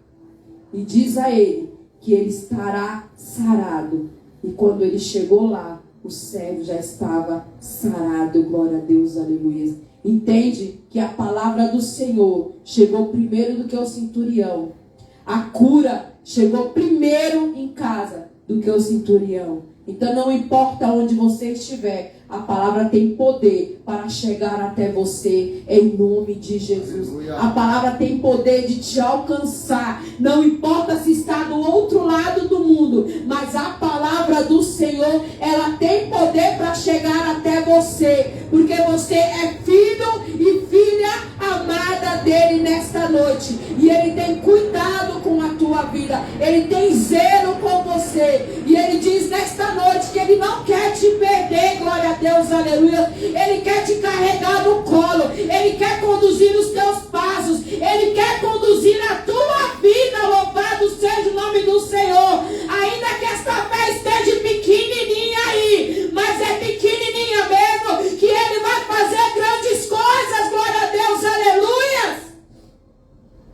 e diz a ele que ele estará sarado. E quando ele chegou lá, o servo já estava sarado. Glória a Deus, aleluia. Entende que a palavra do Senhor chegou primeiro do que o centurião. A cura chegou primeiro em casa do que o centurião. Então não importa onde você estiver, a palavra tem poder para chegar até você, em nome de Jesus. Aleluia. A palavra tem poder de te alcançar. Não importa se está do outro lado do mundo, mas a palavra do Senhor, ela tem poder para chegar até você, porque você é filho e filha amada dele nesta noite, e ele tem cuidado com a tua vida, ele tem zelo com você, e ele diz nesta noite que ele não quer te perder. Glória a Deus, aleluia. Ele quer te carregar no colo, ele quer conduzir os teus passos, ele quer conduzir a tua vida. Louvado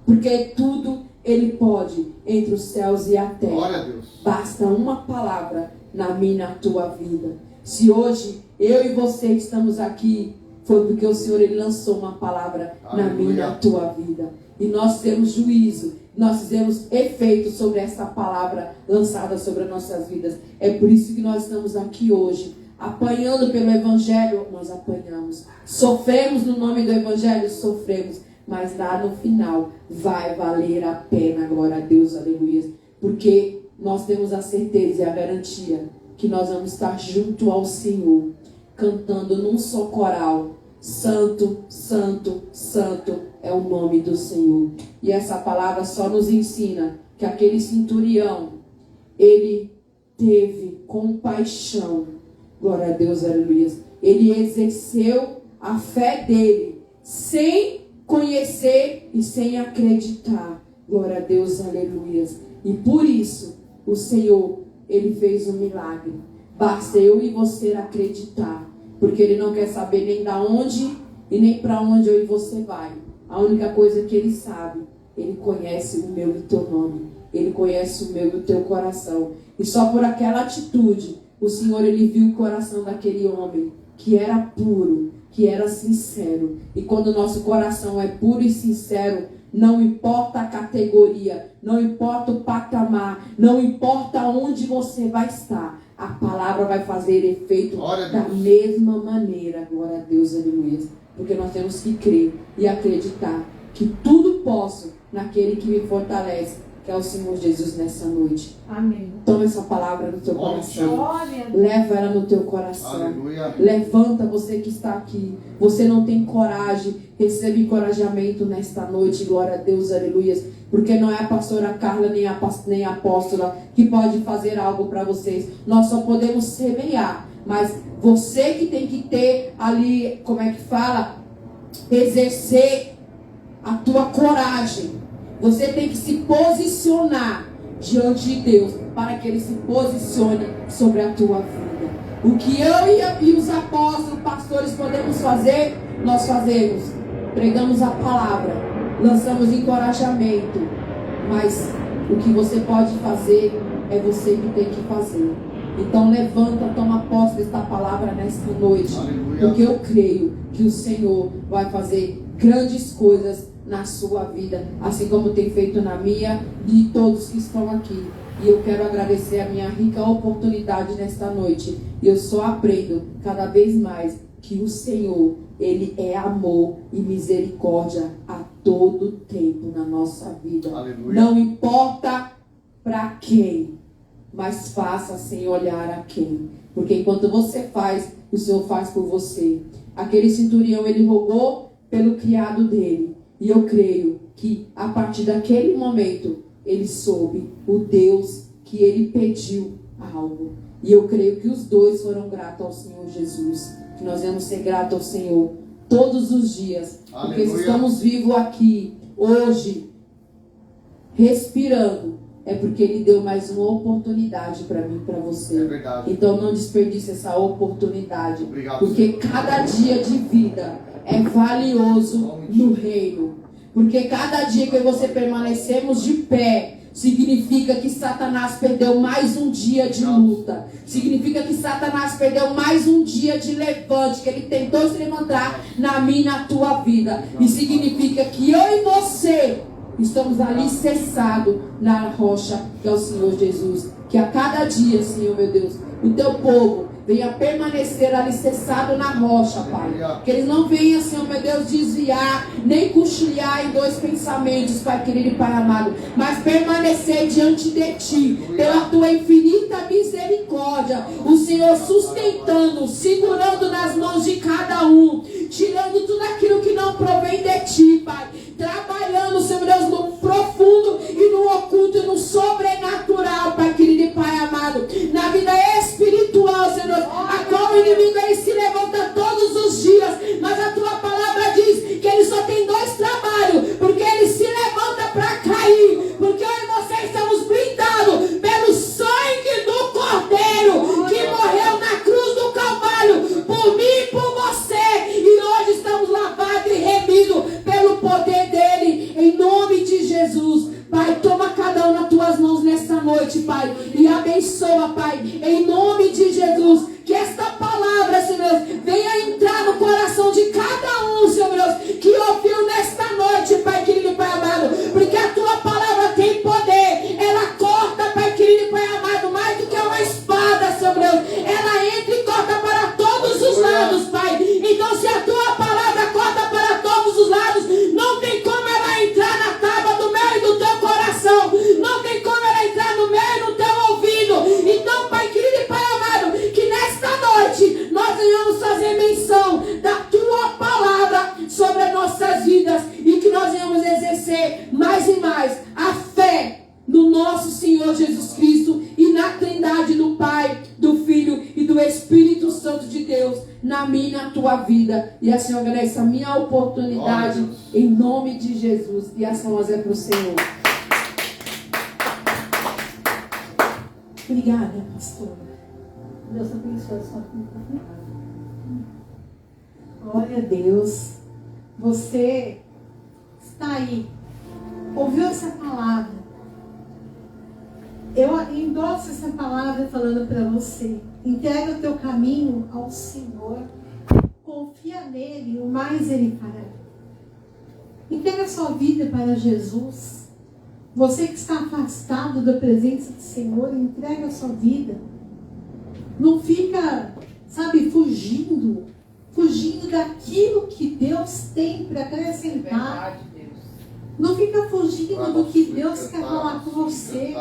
porque tudo Ele pode entre os céus e a terra. Glória a Deus. Basta uma palavra na minha e na tua vida. Se hoje eu e você estamos aqui, foi porque o Senhor Ele lançou uma palavra na minha e na tua vida. E nós temos juízo, nós fizemos efeito sobre essa palavra lançada sobre as nossas vidas. É por isso que nós estamos aqui hoje. Apanhando pelo Evangelho, nós apanhamos. Sofremos no nome do Evangelho, sofremos. Mas lá no final vai valer a pena, glória a Deus, aleluia. Porque nós temos a certeza e a garantia que nós vamos estar junto ao Senhor, cantando num só coral. Santo, Santo, Santo é o nome do Senhor. E essa palavra só nos ensina que aquele centurião, ele teve compaixão. Glória a Deus, aleluia. Ele exerceu a fé dele sem conhecer e sem acreditar. Glória a Deus, aleluia. E por isso, o Senhor, Ele fez um milagre. Basta eu e você acreditar. Porque Ele não quer saber nem da onde e nem para onde eu e você vai. A única coisa que Ele sabe, Ele conhece o meu e o teu nome. Ele conhece o meu e o teu coração. E só por aquela atitude, o Senhor, Ele viu o coração daquele homem, que era puro, que era sincero. E quando o nosso coração é puro e sincero, não importa a categoria, não importa o patamar, não importa onde você vai estar, a palavra vai fazer efeito da mesma maneira. Glória a Deus, aleluia. Porque nós temos que crer e acreditar que tudo posso naquele que me fortalece, que é o Senhor Jesus nessa noite. Amém. Toma essa palavra no teu coração. Glória. Leva ela no teu coração. Aleluia. Levanta você que está aqui. Você não tem coragem. Receba encorajamento nesta noite. Glória a Deus, aleluia. Porque não é a pastora Carla nem a apóstola que pode fazer algo para vocês. Nós só podemos semear. Mas você que tem que ter ali, como é que fala? Exercer a tua coragem. Você tem que se posicionar diante de Deus para que Ele se posicione sobre a tua vida. O que eu e os apóstolos, pastores podemos fazer, nós fazemos. Pregamos a palavra, lançamos encorajamento. Mas o que você pode fazer é você que tem que fazer. Então levanta, toma posse desta palavra nesta noite. Aleluia. Porque eu creio que o Senhor vai fazer grandes coisas na sua vida, assim como tem feito na minha e de todos que estão aqui. E eu quero agradecer a minha rica oportunidade nesta noite. E eu só aprendo cada vez mais que o Senhor, Ele é amor e misericórdia a todo tempo na nossa vida. Aleluia. Não importa para quem, mas faça sem olhar a quem. Porque enquanto você faz, o Senhor faz por você. Aquele centurião, ele rogou pelo criado dele. E eu creio que a partir daquele momento, ele soube o Deus que ele pediu algo. E eu creio que os dois foram gratos ao Senhor Jesus. Que nós vamos ser gratos ao Senhor todos os dias. Porque Aleluia. se estamos vivos aqui, hoje, respirando, é porque Ele deu mais uma oportunidade para mim e para você. É verdade. Então não desperdice essa oportunidade. Obrigado, Porque Senhor. cada dia de vida é valioso no reino. Porque cada dia que você permanecemos de pé, significa que Satanás perdeu mais um dia de luta. Significa que Satanás perdeu mais um dia de levante, que ele tentou se levantar na minha e na tua vida. E significa que eu e você estamos alicerçados na rocha, que é o Senhor Jesus. Que a cada dia, Senhor meu Deus, o teu povo venha permanecer alicerçado na rocha, Pai. Que eles não venham, Senhor meu Deus, desviar, nem cochilhar em dois pensamentos, Pai querido e Pai amado. Mas permanecer diante de Ti, pela Tua infinita misericórdia. O Senhor sustentando, segurando nas mãos de cada um, tirando tudo aquilo que não provém de Ti, Pai. Trabalhando, Senhor meu Deus, no profundo e no oculto e no sobrenatural, Pai querido e Pai amado. Na vida espiritual, Senhor, a qual o inimigo ele se levanta todos os dias, mas a Tua palavra diz que ele só tem dois trabalhos, porque ele se levanta para cair, porque eu e você estamos blindados pelo sangue do Cordeiro, que morreu na cruz do Calvário, por mim e por você, e hoje estamos lavados e remidos pelo poder dele, em nome Jesus. Pai, toma cada um nas tuas mãos nesta noite, Pai, e abençoa, Pai, em nome de Jesus. Que esta palavra, Senhor Deus, venha entrar no coração de cada um, Senhor Deus, que ouviu nesta noite, Pai querido e Pai amado, porque a tua palavra tem poder, ela corta, Pai querido e Pai amado, mais do que uma espada, Senhor Deus, ela entra e corta para todos os lados, Pai. Então, se a tua palavra corta para todos os lados, não tem como ela entrar na tábua do meu e do teu coração, não tem como ela entrar no meu e no teu ouvido. Então, Pai querido e Pai amado, que nesta noite nós venhamos fazer menção da tua palavra sobre as nossas vidas e que nós venhamos exercer mais e mais a fé no nosso Senhor Jesus Cristo e na Trindade do Pai, do Filho e do Espírito Santo de Deus na minha e na tua vida. E assim eu agradeço a minha oportunidade em nome de Jesus. E assim nós é para o Senhor. Obrigada, pastora. Deus abençoe a sua vida. Glória a Deus. Você está aí, ouviu essa palavra. Eu endosso essa palavra falando para você. Entrega o teu caminho ao Senhor. Confia nele, o mais ele fará. Entrega a sua vida para Jesus. Você que está afastado da presença do Senhor, entrega a sua vida. Não fica, fugindo daquilo que Deus tem para acrescentar. Verdade, Deus. Não fica fugindo do que Deus quer falar com você.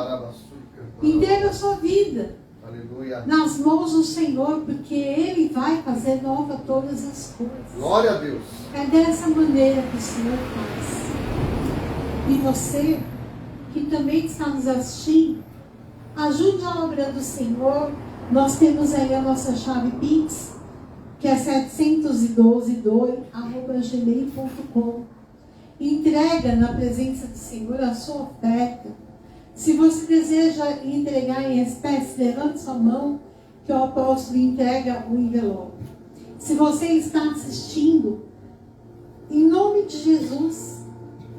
Entrega a sua vida Aleluia. nas mãos do Senhor, porque Ele vai fazer nova todas as coisas. Glória a Deus. É dessa maneira que o Senhor faz. E você, que também está nos assistindo, ajude a obra do Senhor. Nós temos aí a nossa chave Pix, que é 712@gmail.com. Entrega na presença do Senhor a sua oferta. Se você deseja entregar em espécie, levante sua mão, que o apóstolo entrega o envelope. Se você está assistindo, em nome de Jesus,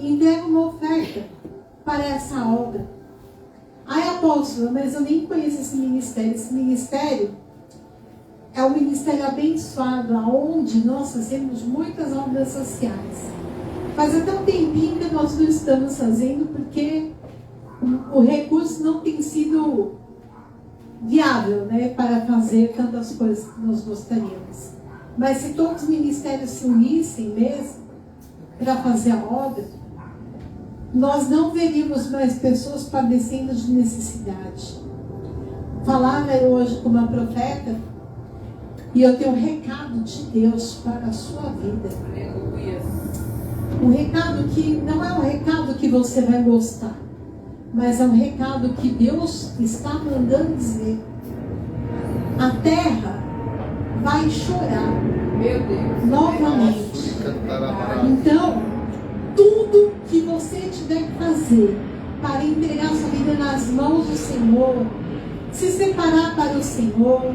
entrega uma oferta para essa obra. Ai, apóstolo, mas eu nem conheço esse ministério. Esse ministério é um ministério abençoado, onde nós fazemos muitas obras sociais. Faz até um tempinho que nós não estamos fazendo, porque o recurso não tem sido viável, para fazer tantas coisas que nós gostaríamos. Mas se todos os ministérios se unissem mesmo para fazer a obra, nós não veríamos mais pessoas padecendo de necessidade. Falava hoje com uma profeta, e eu tenho um recado de Deus para a sua vida. Aleluia. Um recado que não é um recado que você vai gostar, mas é um recado que Deus está mandando dizer. A terra vai chorar Meu Deus. novamente. Então, tudo que você tiver que fazer para entregar sua vida nas mãos do Senhor, se separar para o Senhor,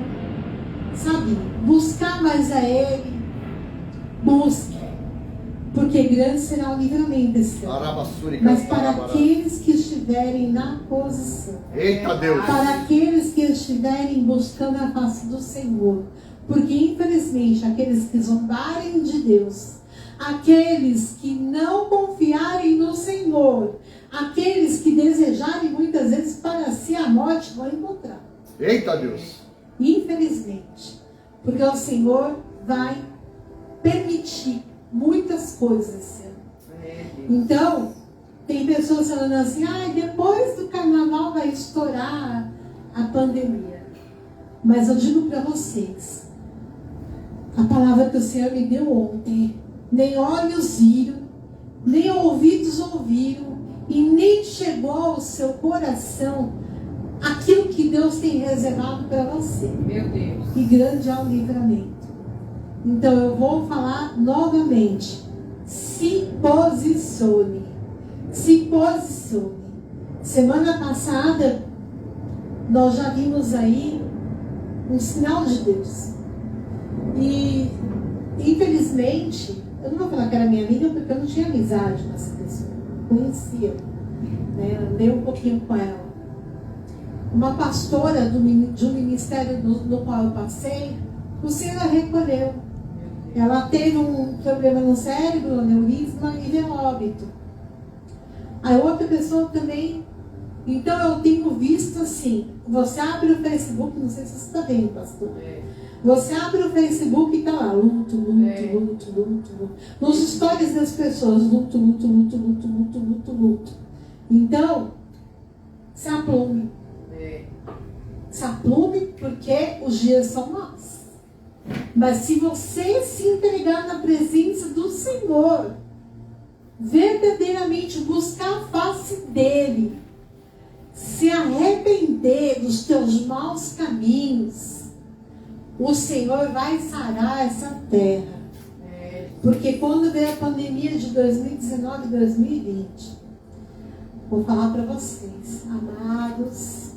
buscar mais a Ele, busque, porque grande será o livramento desse ano. Mas para aqueles que estiverem na posição, Eita Deus. para aqueles que estiverem buscando a face do Senhor, porque infelizmente aqueles que zombarem de Deus, aqueles que não confiarem no Senhor, aqueles que desejarem muitas vezes para si a morte, vão encontrar. Eita Deus. Infelizmente, porque o Senhor vai permitir muitas coisas esse ano. Então, tem pessoas falando assim, depois do carnaval vai estourar a pandemia. Mas eu digo para vocês, a palavra que o Senhor me deu ontem, nem olhos viram, nem ouvidos ouviram, e nem chegou ao seu coração aquilo que Deus tem reservado para você. Meu Deus. E grande é o livramento. Então eu vou falar novamente. Se posicione. Se posicione. Semana passada, nós já vimos aí um sinal de Deus. E, infelizmente, eu não vou falar que era minha amiga, porque eu não tinha amizade com essa pessoa. Conhecia. né? Andei um pouquinho com ela. Uma pastora de um ministério no qual eu passei, o Senhor a recolheu. Ela teve um problema no cérebro, um aneurisma, e veio a óbito. A outra pessoa também. Então eu tenho visto assim, você abre o Facebook, não sei se você está vendo, pastor. Você abre o Facebook e está lá, luto. Nos stories das pessoas, luto. Então, se aplume. Se aplume, porque os dias são maus. Mas se você se entregar na presença do Senhor, verdadeiramente buscar a face dele, se arrepender dos teus maus caminhos, o Senhor vai sarar essa terra. Porque quando veio a pandemia de 2019 e 2020, vou falar para vocês, amados,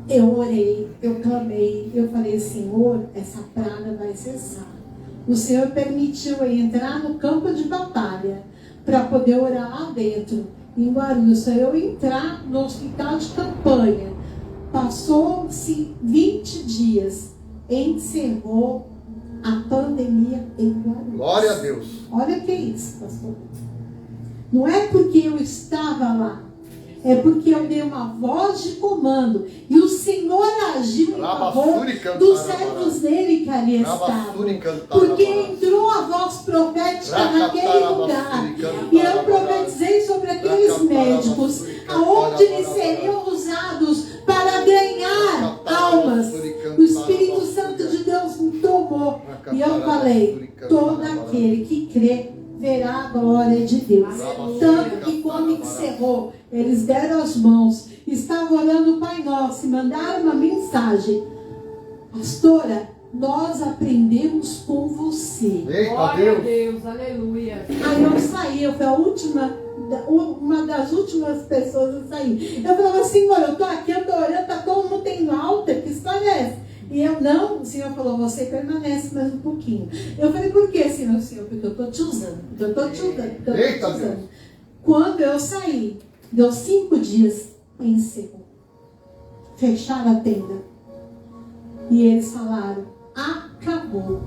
eu orei, eu clamei, eu falei, Senhor, essa praga vai cessar. O Senhor permitiu eu entrar no campo de batalha para poder orar lá dentro, em Guarulhos. Eu entrar no hospital de campanha. Passou-se 20 dias, encerrou a pandemia em Guarulhos. Glória a Deus. Olha que é isso, pastor. Não é porque eu estava lá, é porque eu dei uma voz de comando e o Senhor agiu em favor dos servos dele que ali estavam. Porque entrou a voz profética naquele lugar. E eu profetizei sobre aqueles médicos, aonde eles seriam usados para ganhar almas. O Espírito Santo de Deus me tomou. E eu falei, todo aquele que crê verá a glória de Deus. Tanto que quando encerrou, eles deram as mãos, estavam orando o Pai Nosso e mandaram uma mensagem. Pastora, nós aprendemos com você. Glória a Deus, aleluia. Aí eu saí, eu fui a última, uma das últimas pessoas a sair. Eu falava, Senhor, eu estou aqui, eu estou orando, está todo mundo tendo alta, que história é essa? E eu não, o Senhor falou, você permanece mais um pouquinho. Eu falei, por que, Senhor? Porque eu estou te usando, porque eu estou te usando, Eita, Deus. Quando eu saí, deu 5 dias, encerrou. Fecharam a tenda. E eles falaram, acabou.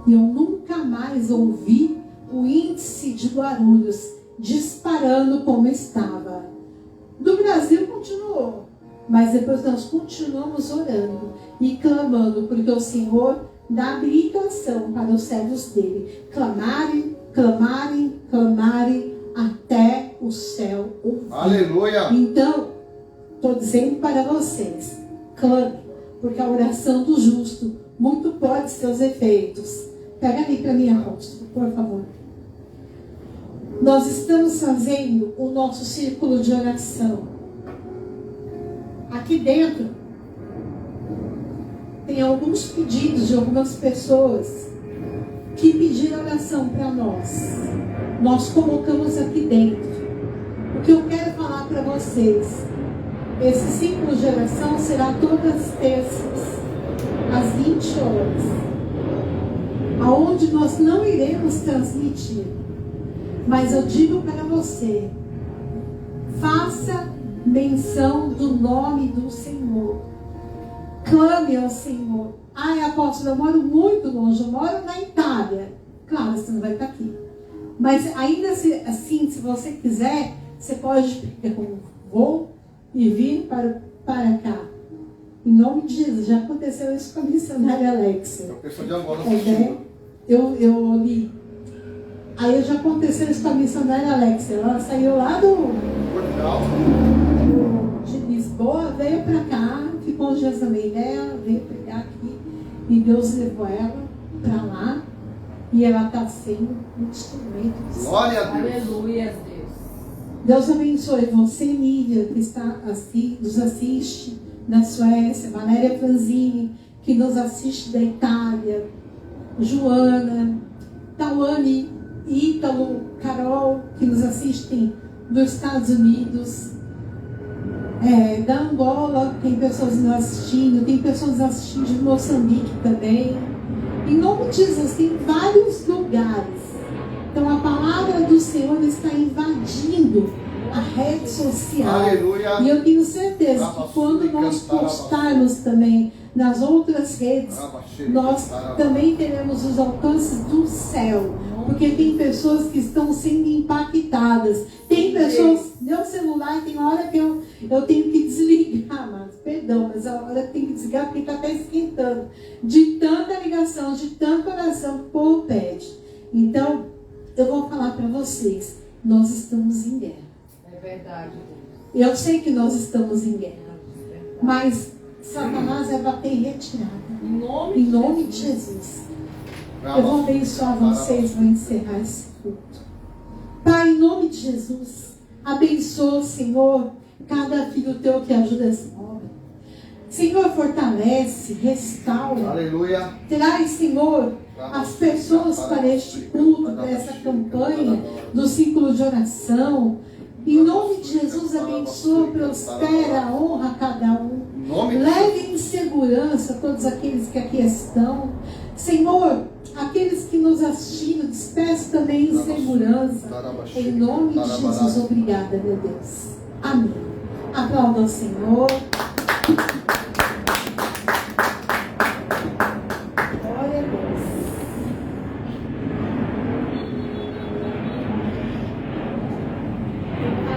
E eu nunca mais ouvi o índice de Guarulhos disparando como estava. Do Brasil continuou. Mas depois nós continuamos orando e clamando, porque o Senhor dá habilitação para os servos dele clamarem, clamarem, clamarem até o céu ouvir. Aleluia! Então, estou dizendo para vocês, clame, porque a oração do justo muito pode seus efeitos. Pega ali para mim, apóstolo, por favor. Nós estamos fazendo o nosso círculo de oração. Aqui dentro tem alguns pedidos de algumas pessoas que pediram oração para nós. Nós colocamos aqui dentro. O que eu quero falar para vocês, esse ciclo de oração será todas as terças, às 20 horas, aonde nós não iremos transmitir. Mas eu digo para você, faça menção do nome do Senhor. Clame ao Senhor. Ai, apóstolo, eu moro muito longe, eu moro na Itália. Claro, você não vai estar aqui. Mas ainda assim, se você quiser, você pode pegar um voo e vir para cá. Em nome de Jesus, já aconteceu isso com a missionária Alexia. Eu li. Aí já aconteceu isso com a missionária Alexia. Ela saiu lá de Lisboa, veio para cá, ficou uns dias também dela, veio pregar aqui. E Deus levou ela para lá. E ela está sendo um instrumento de Glória a Deus. Aleluia, Deus. Deus abençoe você, Nívia, que nos assiste da Suécia, Valéria Franzini, que nos assiste da Itália, Joana, Tawane, Ítalo, Carol, que nos assistem dos Estados Unidos, da Angola, tem pessoas nos assistindo, tem pessoas assistindo de Moçambique também. Em nome de Jesus, tem vários lugares. Então a palavra do Senhor está invadindo a rede social. Aleluia. E eu tenho certeza que quando nós postarmos também nas outras redes, nós também teremos os alcances do céu. Porque tem pessoas que estão sendo impactadas. Tem pessoas, meu celular tem hora que eu tenho que desligar, mas perdão, mas a hora que tem que desligar porque está até esquentando. De tanta ligação, de tanta oração que o povo pede. Então, eu vou falar para vocês, nós estamos em guerra. É verdade. Eu sei que nós estamos em guerra, mas Satanás vai bater em retirada. Em nome de Jesus. Eu vou abençoar vocês, vou encerrar esse culto. Pai, em nome de Jesus, abençoa, Senhor, cada filho teu que ajuda essa obra. Senhor, fortalece, restaura. Aleluia. Traz, Senhor, as pessoas para este culto, para essa campanha do ciclo de oração. Em nome de Jesus, abençoa, prospera, honra cada um. Leve em segurança todos aqueles que aqui estão. Senhor, aqueles que nos assistiram, despeça também em segurança. Em nome de Jesus, obrigada, meu Deus. Amém. Aplauda ao Senhor.